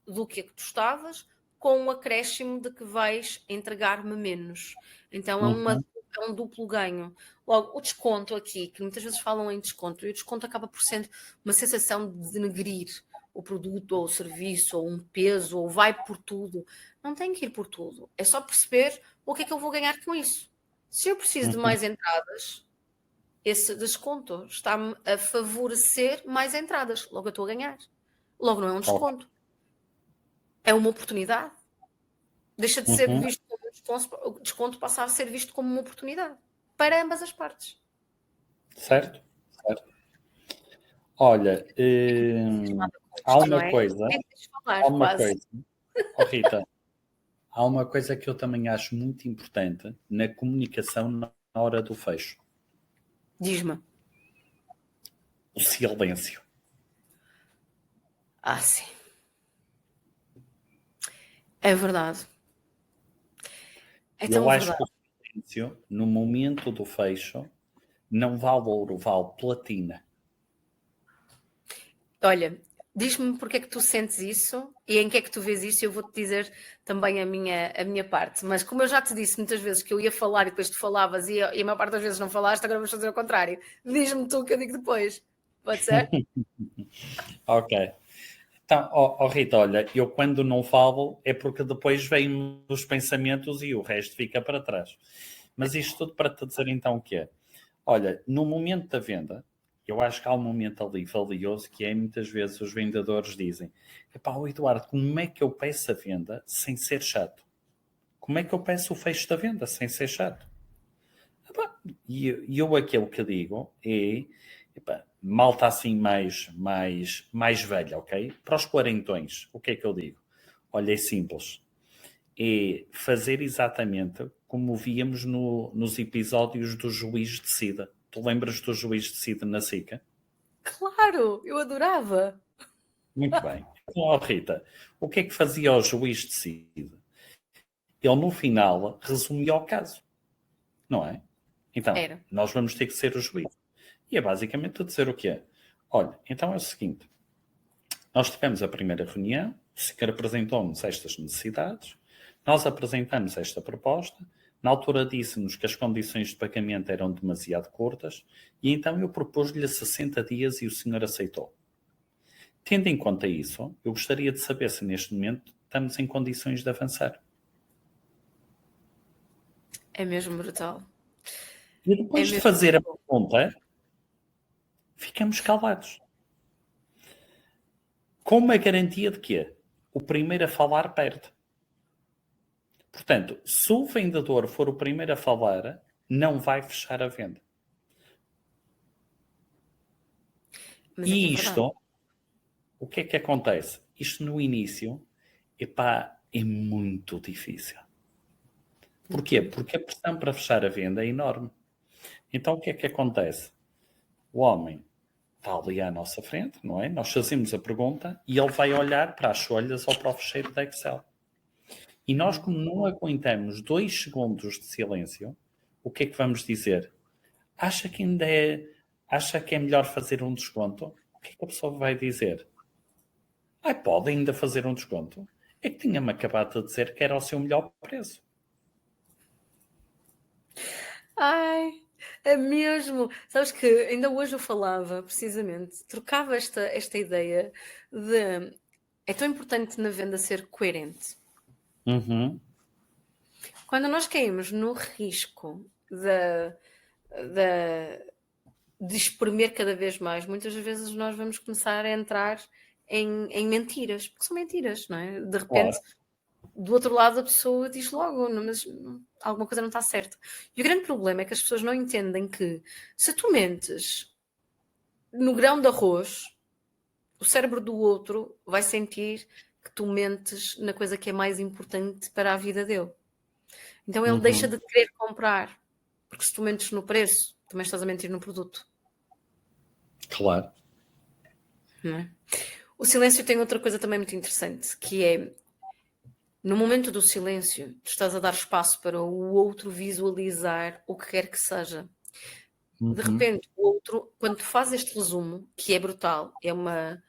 do que a que tu estavas, com um acréscimo de que vais entregar-me menos. Então é um duplo ganho. Logo, o desconto aqui, que muitas vezes falam em desconto, e o desconto acaba por ser uma sensação de denegrir o produto ou o serviço, ou um peso, ou vai por tudo. Não tem que ir por tudo. É só perceber o que é que eu vou ganhar com isso. Se eu preciso de mais entradas, esse desconto está-me a favorecer mais entradas. Logo eu estou a ganhar. Logo não é um desconto. É uma oportunidade. Deixa de ser visto como um desconto, o desconto passa a ser visto como uma oportunidade. Para ambas as partes. Certo, certo. Olha, há uma coisa. Há uma coisa. Oh, Rita, há uma coisa que eu também acho muito importante na comunicação na hora do fecho. Diz-me. O silêncio. Ah, sim. É verdade. É tão Eu acho verdade. que o silêncio, no momento do fecho, não vale ouro, vale platina. Olha, diz-me porque é que tu sentes isso e em que é que tu vês isso e eu vou-te dizer também a minha parte. Mas como eu já te disse muitas vezes que eu ia falar e depois tu falavas e a maior parte das vezes não falaste, agora vamos fazer o contrário. Diz-me tu o que eu digo depois. Pode ser? Ok. Então, Rita, olha, eu quando não falo é porque depois vêm os pensamentos e o resto fica para trás. Mas isto tudo para te dizer então o que é. Olha, no momento da venda, eu acho que há um momento ali valioso que é muitas vezes os vendedores dizem: epá, Eduardo, como é que eu peço a venda sem ser chato? Como é que eu peço o fecho da venda sem ser chato? Epá, e eu aquilo que digo é, epá, malta assim mais velha, ok? Para os quarentões, o que é que eu digo? Olha, é simples. É fazer exatamente como víamos nos episódios do Juiz de Sida. Tu lembras do Juiz de Sida na SICA? Claro, eu adorava. Muito bem. Então, Rita, o que é que fazia o Juiz de Sida? Ele, no final, resumia o caso, não é? Então, Era. nós vamos ter que ser o juiz. E é basicamente dizer o que é. Olha, então é o seguinte. Nós tivemos a primeira reunião, o senhor apresentou-nos estas necessidades, nós apresentamos esta proposta, na altura disse-nos que as condições de pagamento eram demasiado curtas e então eu propus-lhe 60 dias e o senhor aceitou. Tendo em conta isso, eu gostaria de saber se neste momento estamos em condições de avançar. É mesmo brutal. E depois de mesmo fazer a brutal. pergunta, ficamos calados. Com uma garantia de quê? O primeiro a falar perde. Portanto, se o vendedor for o primeiro a falar, não vai fechar a venda. Mas é que é E verdade. isto, o que é que acontece? Isto no início, epá, é muito difícil. Porquê? Porque a pressão para fechar a venda é enorme. Então o que é que acontece? O homem está ali à nossa frente, não é? Nós fazemos a pergunta e ele vai olhar para as folhas ou para o fecheiro da Excel. E nós, como não aguentamos 2 segundos de silêncio, o que é que vamos dizer? Acha que é melhor fazer um desconto? O que é que a pessoa vai dizer? Pode ainda fazer um desconto? É que tinha-me acabado de dizer que era o seu melhor preço. Ai, é mesmo. Sabes que ainda hoje eu falava, precisamente, trocava esta ideia de é tão importante na venda ser coerente. Uhum. Quando nós caímos no risco de espremer cada vez mais, muitas vezes nós vamos começar a entrar em mentiras, porque são mentiras, não é? De repente, Claro. do outro lado, a pessoa diz logo, mas alguma coisa não está certa. E o grande problema é que as pessoas não entendem que se tu mentes no grão de arroz, o cérebro do outro vai sentir que tu mentes na coisa que é mais importante para a vida dele. Então ele deixa de querer comprar, porque se tu mentes no preço, também estás a mentir no produto. Claro. Não é? O silêncio tem outra coisa também muito interessante, que é no momento do silêncio, tu estás a dar espaço para o outro visualizar o que quer que seja. Uhum. De repente, o outro, quando tu fazes este resumo, que é brutal, é uma...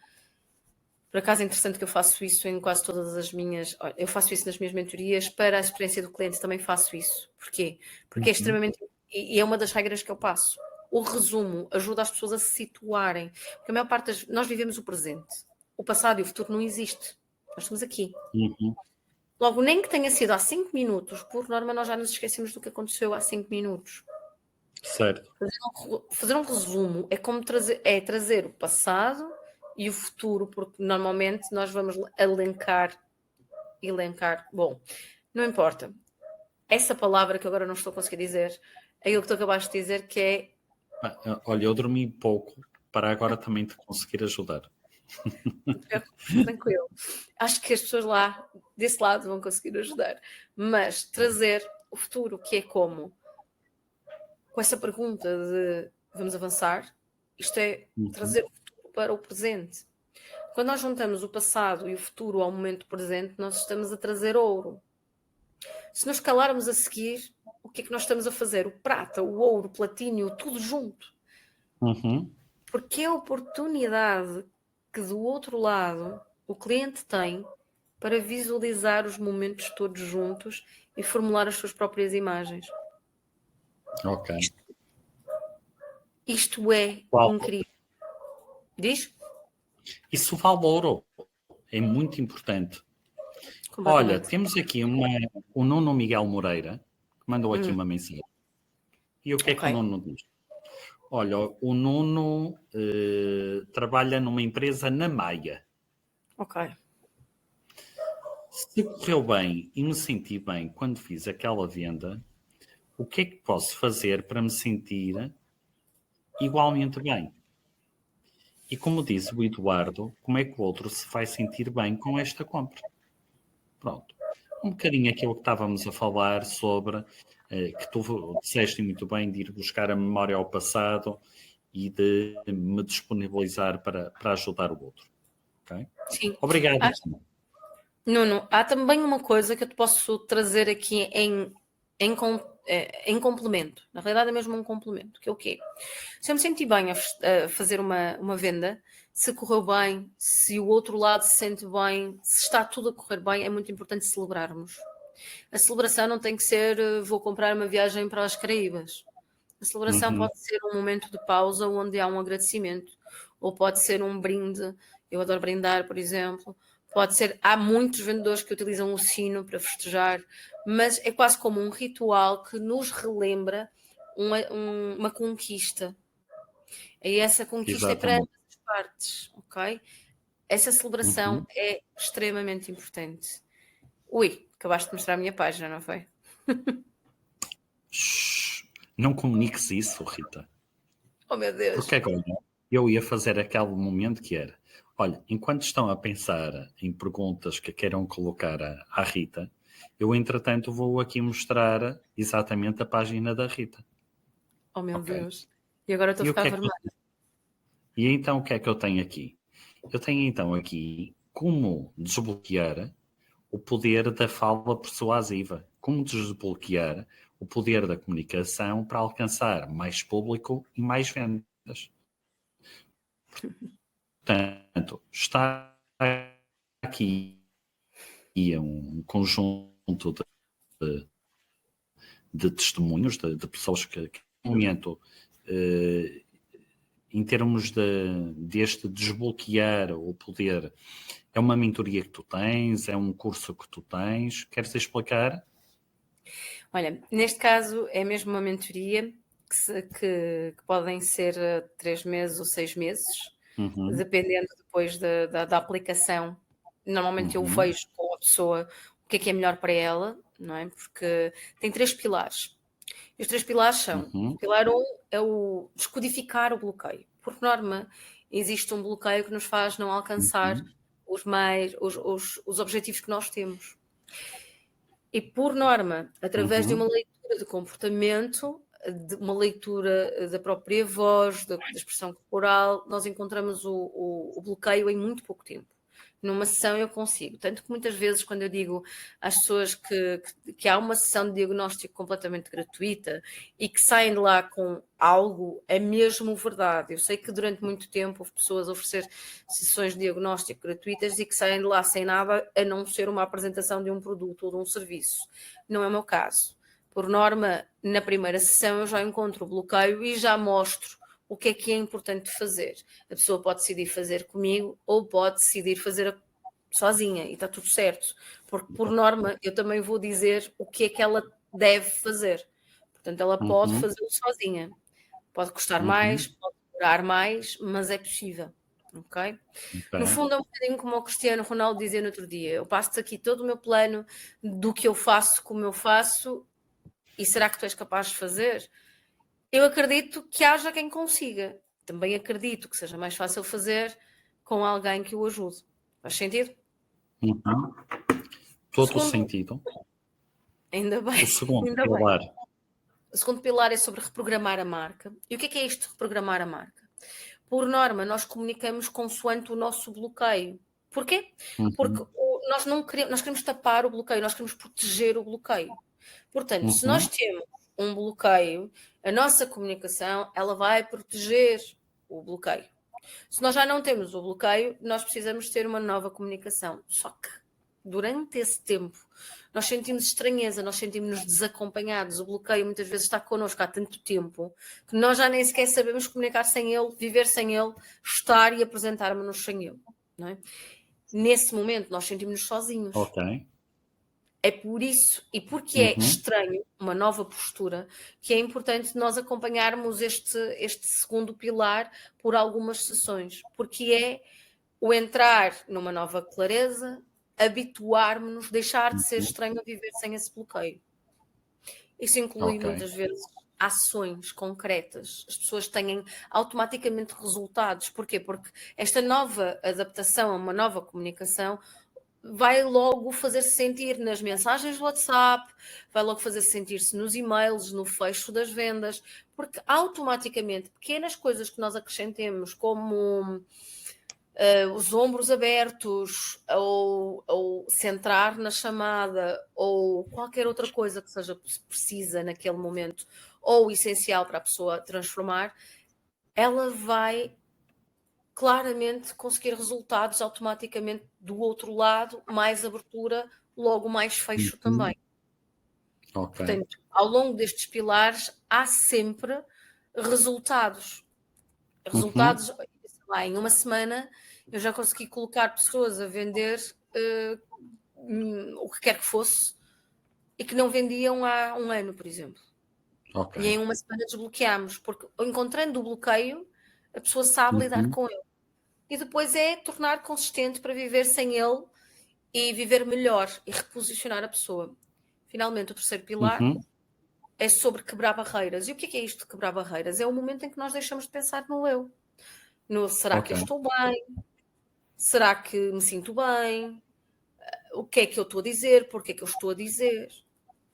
Por acaso é interessante que eu faço isso em quase todas as minhas... Eu faço isso nas minhas mentorias, para a experiência do cliente também faço isso. Porquê? Porque é extremamente... E é uma das regras que eu passo. O resumo ajuda as pessoas a se situarem. Porque a maior parte das... Nós vivemos o presente. O passado e o futuro não existe. Nós estamos aqui. Uhum. Logo, nem que tenha sido há 5 minutos, por norma nós já nos esquecemos do que aconteceu há 5 minutos. Certo. Fazer um resumo é como trazer o passado e o futuro, porque normalmente nós vamos elencar. Bom, não importa. Essa palavra que agora não estou a conseguir dizer, é aquilo que tu acabaste de dizer, que é... Olha, eu dormi pouco para agora também te conseguir ajudar. Tranquilo. Acho que as pessoas lá, desse lado, vão conseguir ajudar. Mas trazer o futuro, que é como... Com essa pergunta de vamos avançar, isto é trazer o futuro para o presente. Quando nós juntamos o passado e o futuro ao momento presente, nós estamos a trazer ouro. Se nos calarmos a seguir, o que é que nós estamos a fazer? O prata, o ouro, o platínio, tudo junto. Uhum. Porque é a oportunidade que do outro lado o cliente tem para visualizar os momentos todos juntos e formular as suas próprias imagens. Ok. Isto é Uau. incrível. Diz? Isso vale ouro. É muito importante. Olha, temos aqui o Nuno Miguel Moreira, que mandou aqui uma mensagem. E o que é que o Nuno diz? Olha, o Nuno trabalha numa empresa na Maia. Ok. Se correu bem e me senti bem quando fiz aquela venda, o que é que posso fazer para me sentir igualmente bem? E como disse o Eduardo, como é que o outro se vai sentir bem com esta compra? Pronto. Um bocadinho aquilo que estávamos a falar sobre, que tu disseste muito bem, de ir buscar a memória ao passado e de me disponibilizar para ajudar o outro. Okay? Sim. Obrigado. Nuno, há também uma coisa que eu te posso trazer aqui em complemento. Na realidade é mesmo um complemento, que é o quê? Se eu me senti bem a fazer uma venda, se correu bem, se o outro lado se sente bem, se está tudo a correr bem, é muito importante celebrarmos. A celebração não tem que ser vou comprar uma viagem para as Caraíbas. A celebração pode ser um momento de pausa onde há um agradecimento, ou pode ser um brinde. Eu adoro brindar, por exemplo. Pode ser, há muitos vendedores que utilizam o sino para festejar, mas é quase como um ritual que nos relembra uma conquista. E essa conquista é para ambas as partes, ok? Essa celebração é extremamente importante. Ui, acabaste de mostrar a minha página, não foi? Não comuniques isso, Rita. Oh, meu Deus. Porque agora eu ia fazer aquele momento que era, olha, enquanto estão a pensar em perguntas que queiram colocar à Rita, eu, entretanto, vou aqui mostrar exatamente a página da Rita. Oh, meu Deus. E agora estou a ficar vermelha. E então, o que é que eu tenho aqui? Eu tenho, então, aqui como desbloquear o poder da fala persuasiva. Como desbloquear o poder da comunicação para alcançar mais público e mais vendas. Portanto, está aqui um conjunto de testemunhos, de pessoas que no momento, em termos deste desbloquear o poder, é uma mentoria que tu tens, é um curso que tu tens, queres explicar? Olha, neste caso é mesmo uma mentoria que podem ser 3 meses ou 6 meses, dependendo depois da aplicação. Normalmente eu vejo com a pessoa o que é melhor para ela, não é? Porque tem 3 pilares. E os 3 pilares são, o pilar 1 é o descodificar o bloqueio. Por norma, existe um bloqueio que nos faz não alcançar os objetivos que nós temos. E por norma, através de uma leitura de comportamento, de uma leitura da própria voz, da expressão corporal, nós encontramos o bloqueio em muito pouco tempo. Numa sessão eu consigo. Tanto que muitas vezes quando eu digo às pessoas que há uma sessão de diagnóstico completamente gratuita e que saem de lá com algo, é mesmo verdade. Eu sei que durante muito tempo houve pessoas a oferecer sessões de diagnóstico gratuitas e que saem de lá sem nada a não ser uma apresentação de um produto ou de um serviço. Não é o meu caso. Por norma, na primeira sessão eu já encontro o bloqueio e já mostro o que é importante fazer. A pessoa pode decidir fazer comigo ou pode decidir fazer sozinha e está tudo certo. Porque, por norma, eu também vou dizer o que é que ela deve fazer. Portanto, ela pode fazê-lo sozinha. Pode custar mais, pode demorar mais, mas é possível. Okay? No fundo, é um bocadinho como o Cristiano Ronaldo dizia no outro dia. Eu passo-te aqui todo o meu plano do que eu faço, como eu faço, e será que tu és capaz de fazer? Eu acredito que haja quem consiga. Também acredito que seja mais fácil fazer com alguém que o ajude. Faz sentido? Todo o sentido. Ainda bem. O segundo ainda pilar. Bem. O segundo pilar é sobre reprogramar a marca. E o que é isto de reprogramar a marca? Por norma, nós comunicamos consoante o nosso bloqueio. Porquê? Porque nós queremos tapar o bloqueio, nós queremos proteger o bloqueio. Portanto, se nós temos um bloqueio, a nossa comunicação ela vai proteger o bloqueio. Se nós já não temos o bloqueio, nós precisamos ter uma nova comunicação. Só que durante esse tempo nós sentimos estranheza, nós sentimos-nos desacompanhados. O bloqueio muitas vezes está connosco há tanto tempo que nós já nem sequer sabemos comunicar sem ele, viver sem ele, estar e apresentar-nos sem ele. Não é? Nesse momento nós sentimos-nos sozinhos. Ok. É por isso, e porque é estranho, uma nova postura, que é importante nós acompanharmos este segundo pilar por algumas sessões, porque é o entrar numa nova clareza, habituarmos-nos, deixar de ser estranho a viver sem esse bloqueio. Isso inclui muitas vezes ações concretas. As pessoas têm automaticamente resultados. Porquê? Porque esta nova adaptação a uma nova comunicação vai logo fazer-se sentir nas mensagens do WhatsApp, vai logo fazer-se sentir-se nos e-mails, no fecho das vendas, porque automaticamente pequenas coisas que nós acrescentemos, como os ombros abertos, ou centrar na chamada, ou qualquer outra coisa que seja precisa naquele momento, ou essencial para a pessoa transformar, ela vai claramente conseguir resultados automaticamente do outro lado, mais abertura, logo mais fecho também. Portanto, ao longo destes pilares há sempre resultados. Resultados, sei lá, em uma semana eu já consegui colocar pessoas a vender o que quer que fosse e que não vendiam há um ano, por exemplo. E em uma semana desbloqueámos, porque encontrando o bloqueio, a pessoa sabe lidar com ele. E depois é tornar consistente para viver sem ele e viver melhor e reposicionar a pessoa. Finalmente, o terceiro pilar é sobre quebrar barreiras. E o que é isto de quebrar barreiras? É o momento em que nós deixamos de pensar no eu. No será que eu estou bem? Será que me sinto bem? O que é que eu estou a dizer? Porquê é que eu estou a dizer?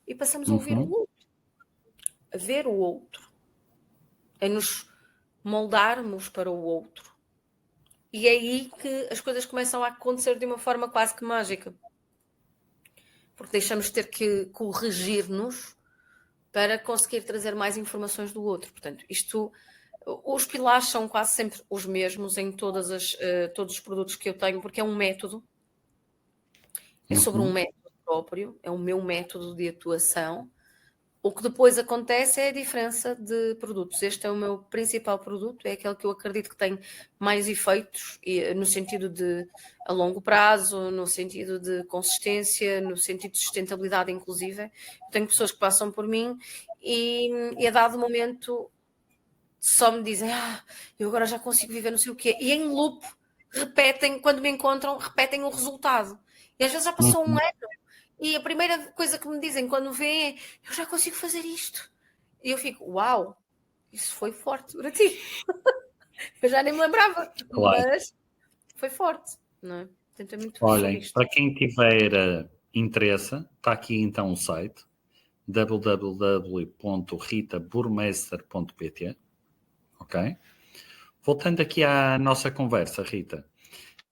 E passamos a ouvir o outro. A ver o outro. A nos moldarmos para o outro. E é aí que as coisas começam a acontecer de uma forma quase que mágica. Porque deixamos de ter que corrigir-nos para conseguir trazer mais informações do outro. Portanto, os pilares são quase sempre os mesmos em todos os produtos que eu tenho, porque é um método. É sobre um método próprio, é o meu método de atuação. O que depois acontece é a diferença de produtos. Este é o meu principal produto, é aquele que eu acredito que tem mais efeitos, no sentido de a longo prazo, no sentido de consistência, no sentido de sustentabilidade, inclusive. Tenho pessoas que passam por mim e a dado momento só me dizem eu agora já consigo viver não sei o quê. E em loop, repetem, quando me encontram, repetem o resultado. E às vezes já passou um ano. E a primeira coisa que me dizem quando vêm é eu já consigo fazer isto. E eu fico, uau, isso foi forte para ti. Eu já nem me lembrava, mas foi forte, não é? Portanto, é muito Olhem, para quem tiver interesse, está aqui então o site www.ritaburmester.pt. Ok? Voltando aqui à nossa conversa, Rita.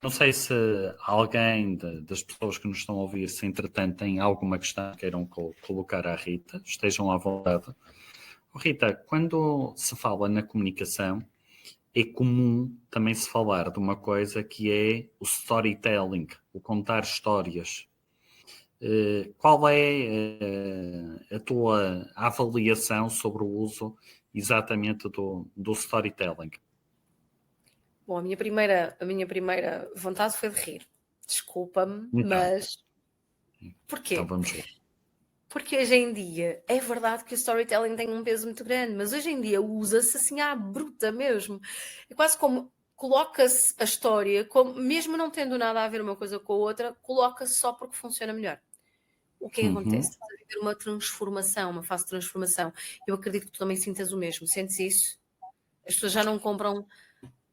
Não sei se alguém das pessoas que nos estão a ouvir, se entretanto tem alguma questão que queiram colocar à Rita, estejam à vontade. Rita, quando se fala na comunicação, é comum também se falar de uma coisa que é o storytelling, o contar histórias. Qual é a tua avaliação sobre o uso exatamente do storytelling? Bom, a minha primeira vontade foi de rir. Desculpa-me, Então, mas então porquê? vamos lá. Porque hoje em dia é verdade que o storytelling tem um peso muito grande, mas hoje em dia usa-se assim à bruta mesmo. É quase como coloca-se a história, como, mesmo não tendo nada a ver uma coisa com a outra, coloca-se só porque funciona melhor. O que é que acontece? Estás a viver uma transformação, uma fase de transformação. Eu acredito que tu também sintas o mesmo. Sentes isso? As pessoas já não compram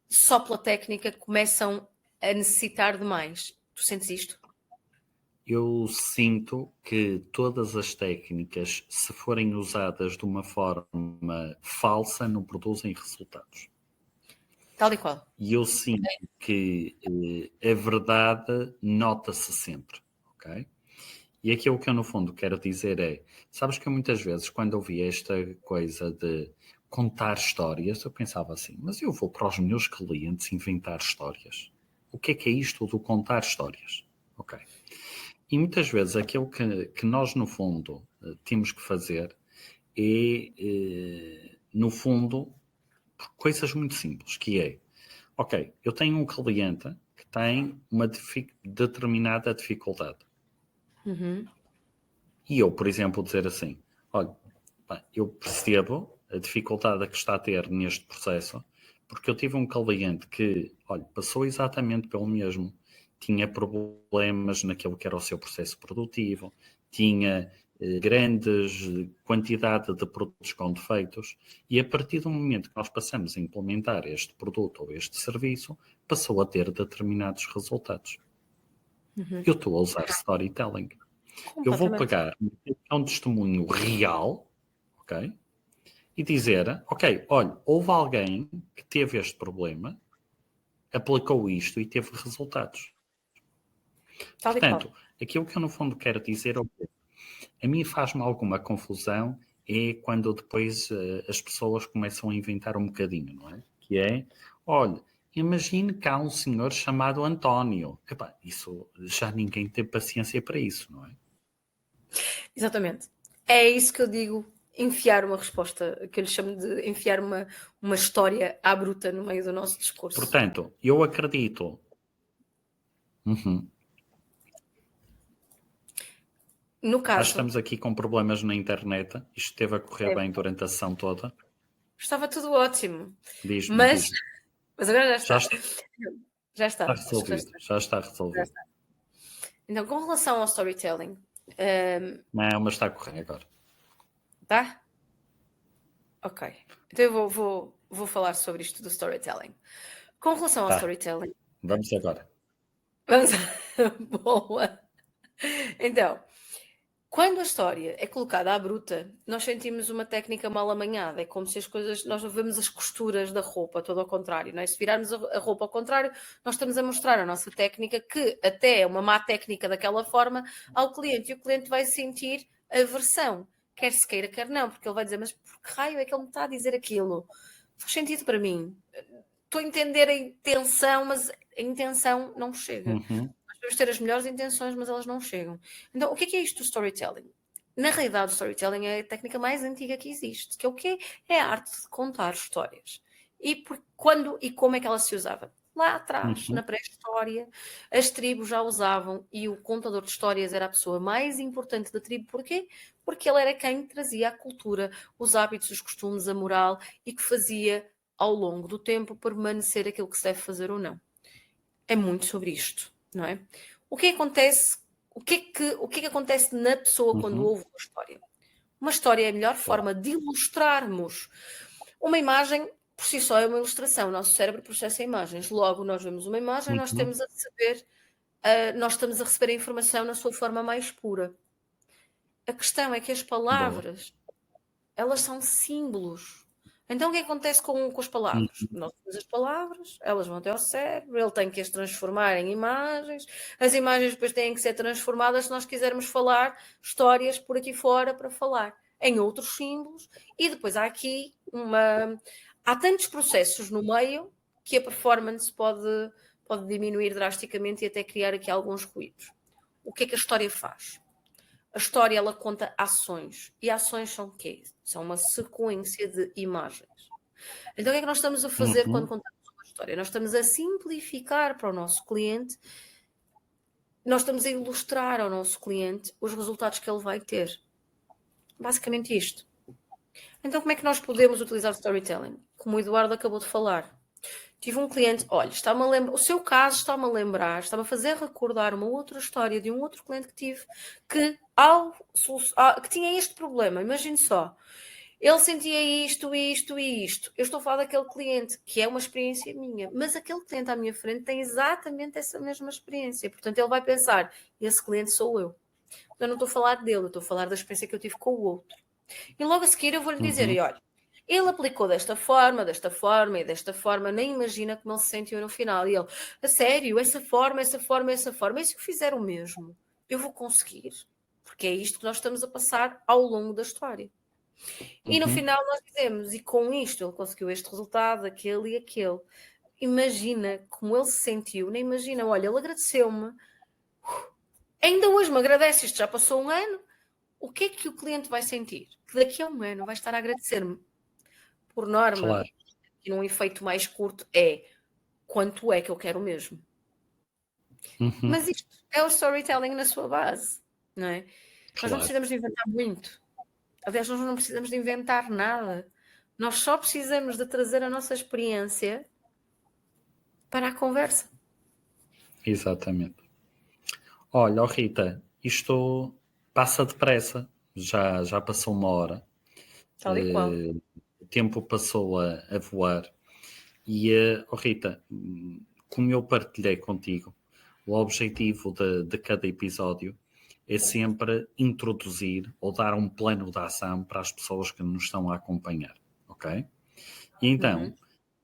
só pela técnica, começam a necessitar de mais. Tu sentes isto? Eu sinto que todas as técnicas, se forem usadas de uma forma falsa, não produzem resultados. Tal e qual. E eu sinto que a verdade nota-se sempre, ok? E aquilo que eu, no fundo, quero dizer é, sabes que eu muitas vezes, quando ouvi esta coisa de contar histórias, eu pensava assim, mas eu vou para os meus clientes inventar histórias. O que é isto do contar histórias? Ok. E muitas vezes aquilo que nós, no fundo, temos que fazer é, no fundo, coisas muito simples, que é, ok, eu tenho um cliente que tem uma determinada dificuldade. Uhum. E eu, por exemplo, dizer assim, olha, eu percebo a dificuldade que está a ter neste processo, porque eu tive um cliente que, olha, passou exatamente pelo mesmo, tinha problemas naquilo que era o seu processo produtivo, tinha grandes quantidade de produtos com defeitos, e a partir do momento que nós passamos a implementar este produto ou este serviço, passou a ter determinados resultados. Uhum. Eu estou a usar storytelling. Eu vou Completamente. pegar um testemunho real, ok? E dizer, ok, olha, houve alguém que teve este problema, aplicou isto e teve resultados. Tal e qual. Portanto, aquilo que eu no fundo quero dizer, a mim faz-me alguma confusão é quando depois as pessoas começam a inventar um bocadinho, não é? Que é, olha, imagine que há um senhor chamado António. Epá, isso já ninguém tem paciência para isso, não é? Exatamente. É isso que eu digo, enfiar uma resposta, que eu lhe chamo de enfiar uma história à bruta no meio do nosso discurso. Portanto, eu acredito. Uhum. No Nós caso, estamos aqui com problemas na internet. Isto esteve a correr é, bem durante a sessão toda. estava tudo ótimo, Diz-me, mas, diz-me. mas agora já Já está. está Já está. Acho que já resolvido. está. Já está Já resolvido. está. Então, com relação ao storytelling, Não, mas está a correr agora. tá? Ok. Então eu vou falar sobre isto do storytelling. Com relação ao Tá. storytelling, Vamos agora. vamos. Boa! Então, quando a história é colocada à bruta, nós sentimos uma técnica mal amanhada. É como se as coisas. Nós não vemos as costuras da roupa, todo ao contrário. Não é? Se virarmos a roupa ao contrário, nós estamos a mostrar a nossa técnica, que até é uma má técnica daquela forma, ao cliente. E o cliente vai sentir aversão, quer se queira, quer não, porque ele vai dizer: mas por que raio é que ele me está a dizer aquilo? Faz sentido para mim. Estou a entender a intenção, mas a intenção não chega. Uhum. Nós podemos ter as melhores intenções, mas elas não chegam. Então, o que é isto do storytelling? Na realidade, o storytelling é a técnica mais antiga que existe, que é o quê? É a arte de contar histórias. E quando e como é que ela se usava? Lá atrás, Uhum. na pré-história, as tribos já usavam e o contador de histórias era a pessoa mais importante da tribo. Porquê? Porque ele era quem trazia a cultura, os hábitos, os costumes, a moral e que fazia, ao longo do tempo, permanecer aquilo que se deve fazer ou não. É muito sobre isto, não é? O que acontece? O que acontece na pessoa quando Uhum. ouve uma história? Uma história é a melhor Boa. forma de ilustrarmos. Uma imagem, por si só, é uma ilustração. O nosso cérebro processa imagens. Logo, nós vemos uma imagem, nós Uhum. temos a receber, nós estamos a receber a informação na sua forma mais pura. A questão é que as Boa. palavras, elas são símbolos. Então, o que acontece com as palavras? Nós temos as palavras, elas vão até ao cérebro, ele tem que as transformar em imagens, as imagens depois têm que ser transformadas se nós quisermos falar histórias por aqui fora para falar em outros símbolos, e depois há aqui há tantos processos no meio que a performance pode diminuir drasticamente e até criar aqui alguns ruídos. O que é que a história faz? A história, ela conta ações. E ações são o quê? São uma sequência de imagens. Então, o que é que nós estamos a fazer quando contamos uma história? Nós estamos a simplificar para o nosso cliente, nós estamos a ilustrar ao nosso cliente os resultados que ele vai ter. Basicamente isto. Então, como é que nós podemos utilizar o storytelling? Como o Eduardo acabou de falar. Tive um cliente, olha, está-me a lembrar, o seu caso está-me a lembrar, está-me a fazer recordar uma outra história de um outro cliente que tive que tinha este problema. Imagine só, ele sentia isto, isto e isto. Eu estou a falar daquele cliente que é uma experiência minha, mas aquele cliente à minha frente tem exatamente essa mesma experiência. Portanto, ele vai pensar, esse cliente sou eu. Eu não estou a falar dele, eu estou a falar da experiência que eu tive com o outro. E logo a seguir eu vou-lhe dizer, e olha, ele aplicou desta forma e desta forma, nem imagina como ele se sentiu no final. E ele, a sério, essa forma, e se eu fizer o mesmo, eu vou conseguir. Porque é isto que nós estamos a passar ao longo da história. E no final nós dizemos, e com isto ele conseguiu este resultado, aquele e aquele. Imagina como ele se sentiu, nem imagina, olha, ele agradeceu-me, ainda hoje me agradece, isto já passou um ano, o que é que o cliente vai sentir? Que daqui a um ano vai estar a agradecer-me. Por norma, Claro. e num efeito mais curto, é quanto é que eu quero mesmo. Mas isto é o storytelling na sua base, não é? Nós não precisamos de inventar muito. Aliás, nós não precisamos de inventar nada. Nós só precisamos de trazer a nossa experiência para a conversa. Exatamente. Olha, Rita, isto passa depressa. Já passou uma hora. Tal e qual. O tempo passou a voar. E, Rita, como eu partilhei contigo, o objetivo de cada episódio é sempre introduzir ou dar um plano de ação para as pessoas que nos estão a acompanhar, ok? E então,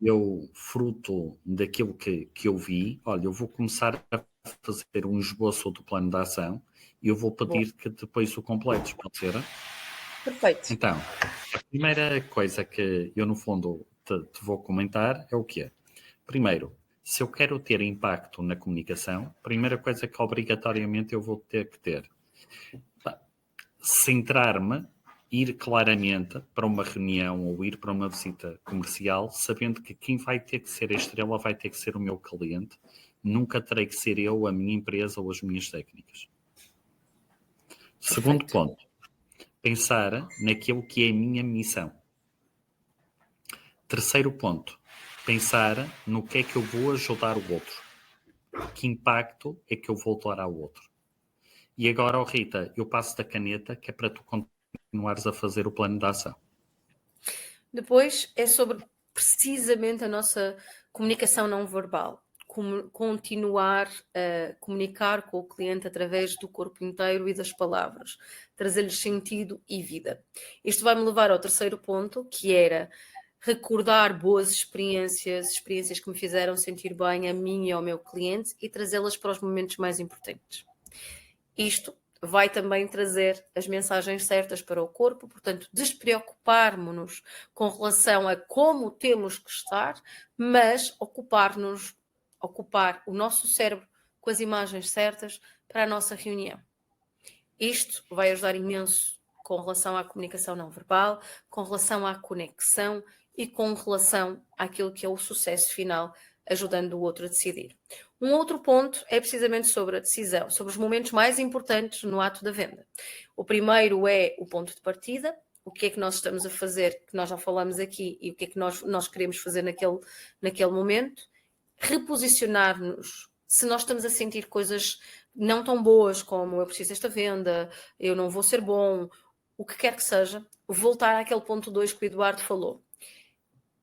eu, fruto daquilo que eu vi, olha, eu vou começar a fazer um esboço do plano de ação e eu vou pedir que depois o completes, pode ser? Perfeito. Então, a primeira coisa que eu, no fundo, te vou comentar é o quê? Primeiro, se eu quero ter impacto na comunicação, a primeira coisa que obrigatoriamente eu vou ter que ter, centrar-me, ir claramente para uma reunião ou ir para uma visita comercial, sabendo que quem vai ter que ser a estrela vai ter que ser o meu cliente, nunca terei que ser eu, a minha empresa ou as minhas técnicas. Segundo ponto, pensar naquilo que é a minha missão. Terceiro ponto, pensar no que é que eu vou ajudar o outro. Que impacto é que eu vou dar ao outro. E agora, Rita, eu passo da caneta que é para tu continuares a fazer o plano de ação. Depois é sobre precisamente a nossa comunicação não verbal. Continuar a comunicar com o cliente através do corpo inteiro e das palavras, trazer-lhes sentido e vida. Isto vai-me levar ao terceiro ponto, que era recordar boas experiências que me fizeram sentir bem a mim e ao meu cliente e trazê-las para os momentos mais importantes. Isto vai também trazer as mensagens certas para o corpo, portanto, despreocupar-nos-nos com relação a como temos que estar, mas ocupar o nosso cérebro com as imagens certas para a nossa reunião. Isto vai ajudar imenso com relação à comunicação não verbal, com relação à conexão e com relação àquilo que é o sucesso final, ajudando o outro a decidir. Um outro ponto é precisamente sobre a decisão, sobre os momentos mais importantes no ato da venda. O primeiro é o ponto de partida, o que é que nós estamos a fazer, que nós já falamos aqui, e o que é que nós queremos fazer naquele momento. Reposicionar-nos, se nós estamos a sentir coisas não tão boas como eu preciso desta venda, eu não vou ser bom, o que quer que seja, voltar àquele ponto 2 que o Eduardo falou.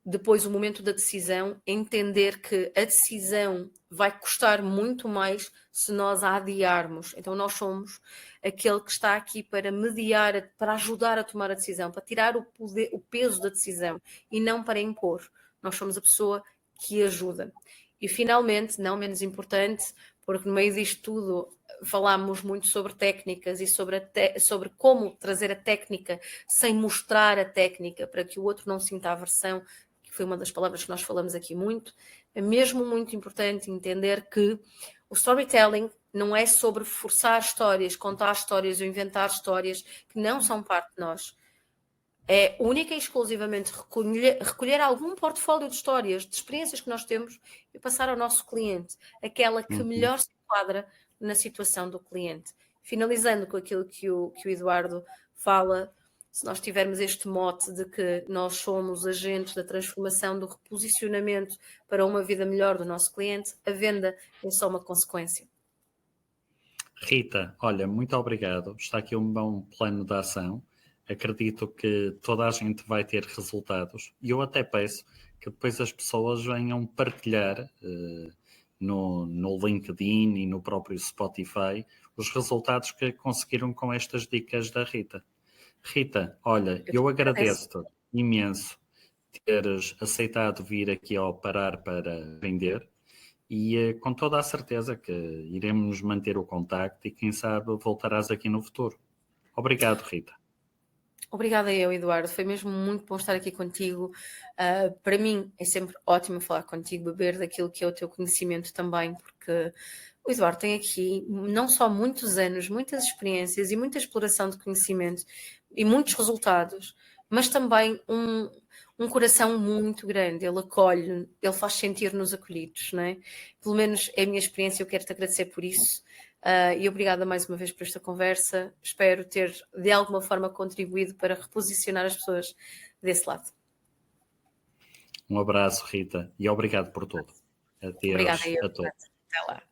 depois o momento da decisão, entender que a decisão vai custar muito mais se nós a adiarmos. Então nós somos aquele que está aqui para mediar, para ajudar a tomar a decisão, para tirar o peso da decisão e não para impor. Nós somos a pessoa que ajuda. E finalmente, não menos importante, porque no meio disto tudo falámos muito sobre técnicas e sobre como trazer a técnica sem mostrar a técnica para que o outro não sinta aversão, que foi uma das palavras que nós falamos aqui muito. É mesmo muito importante entender que o storytelling não é sobre forçar histórias, contar histórias ou inventar histórias que não são parte de nós. É única e exclusivamente recolher algum portfólio de histórias, de experiências que nós temos e passar ao nosso cliente, aquela que melhor se enquadra na situação do cliente. Finalizando com aquilo que o Eduardo fala, se nós tivermos este mote de que nós somos agentes da transformação, do reposicionamento para uma vida melhor do nosso cliente, a venda é só uma consequência. Rita, olha, muito obrigado. Está aqui um bom plano de ação. Acredito que toda a gente vai ter resultados e eu até peço que depois as pessoas venham partilhar no LinkedIn e no próprio Spotify os resultados que conseguiram com estas dicas da Rita. Rita, olha, eu agradeço-te imenso teres aceitado vir aqui ao Parar para Vender e com toda a certeza que iremos manter o contacto e quem sabe voltarás aqui no futuro. Obrigado, Rita. Obrigada eu, Eduardo. Foi mesmo muito bom estar aqui contigo. Para mim é sempre ótimo falar contigo, beber daquilo que é o teu conhecimento também, porque o Eduardo tem aqui não só muitos anos, muitas experiências e muita exploração de conhecimento e muitos resultados, mas também um coração muito grande. Ele acolhe, ele faz sentir-nos acolhidos, não é? Pelo menos é a minha experiência, eu quero-te agradecer por isso. E obrigada mais uma vez por esta conversa. Espero ter de alguma forma contribuído para reposicionar as pessoas desse lado. Um abraço, Rita, e obrigado por tudo. Adeus Obrigada a todos. Até lá.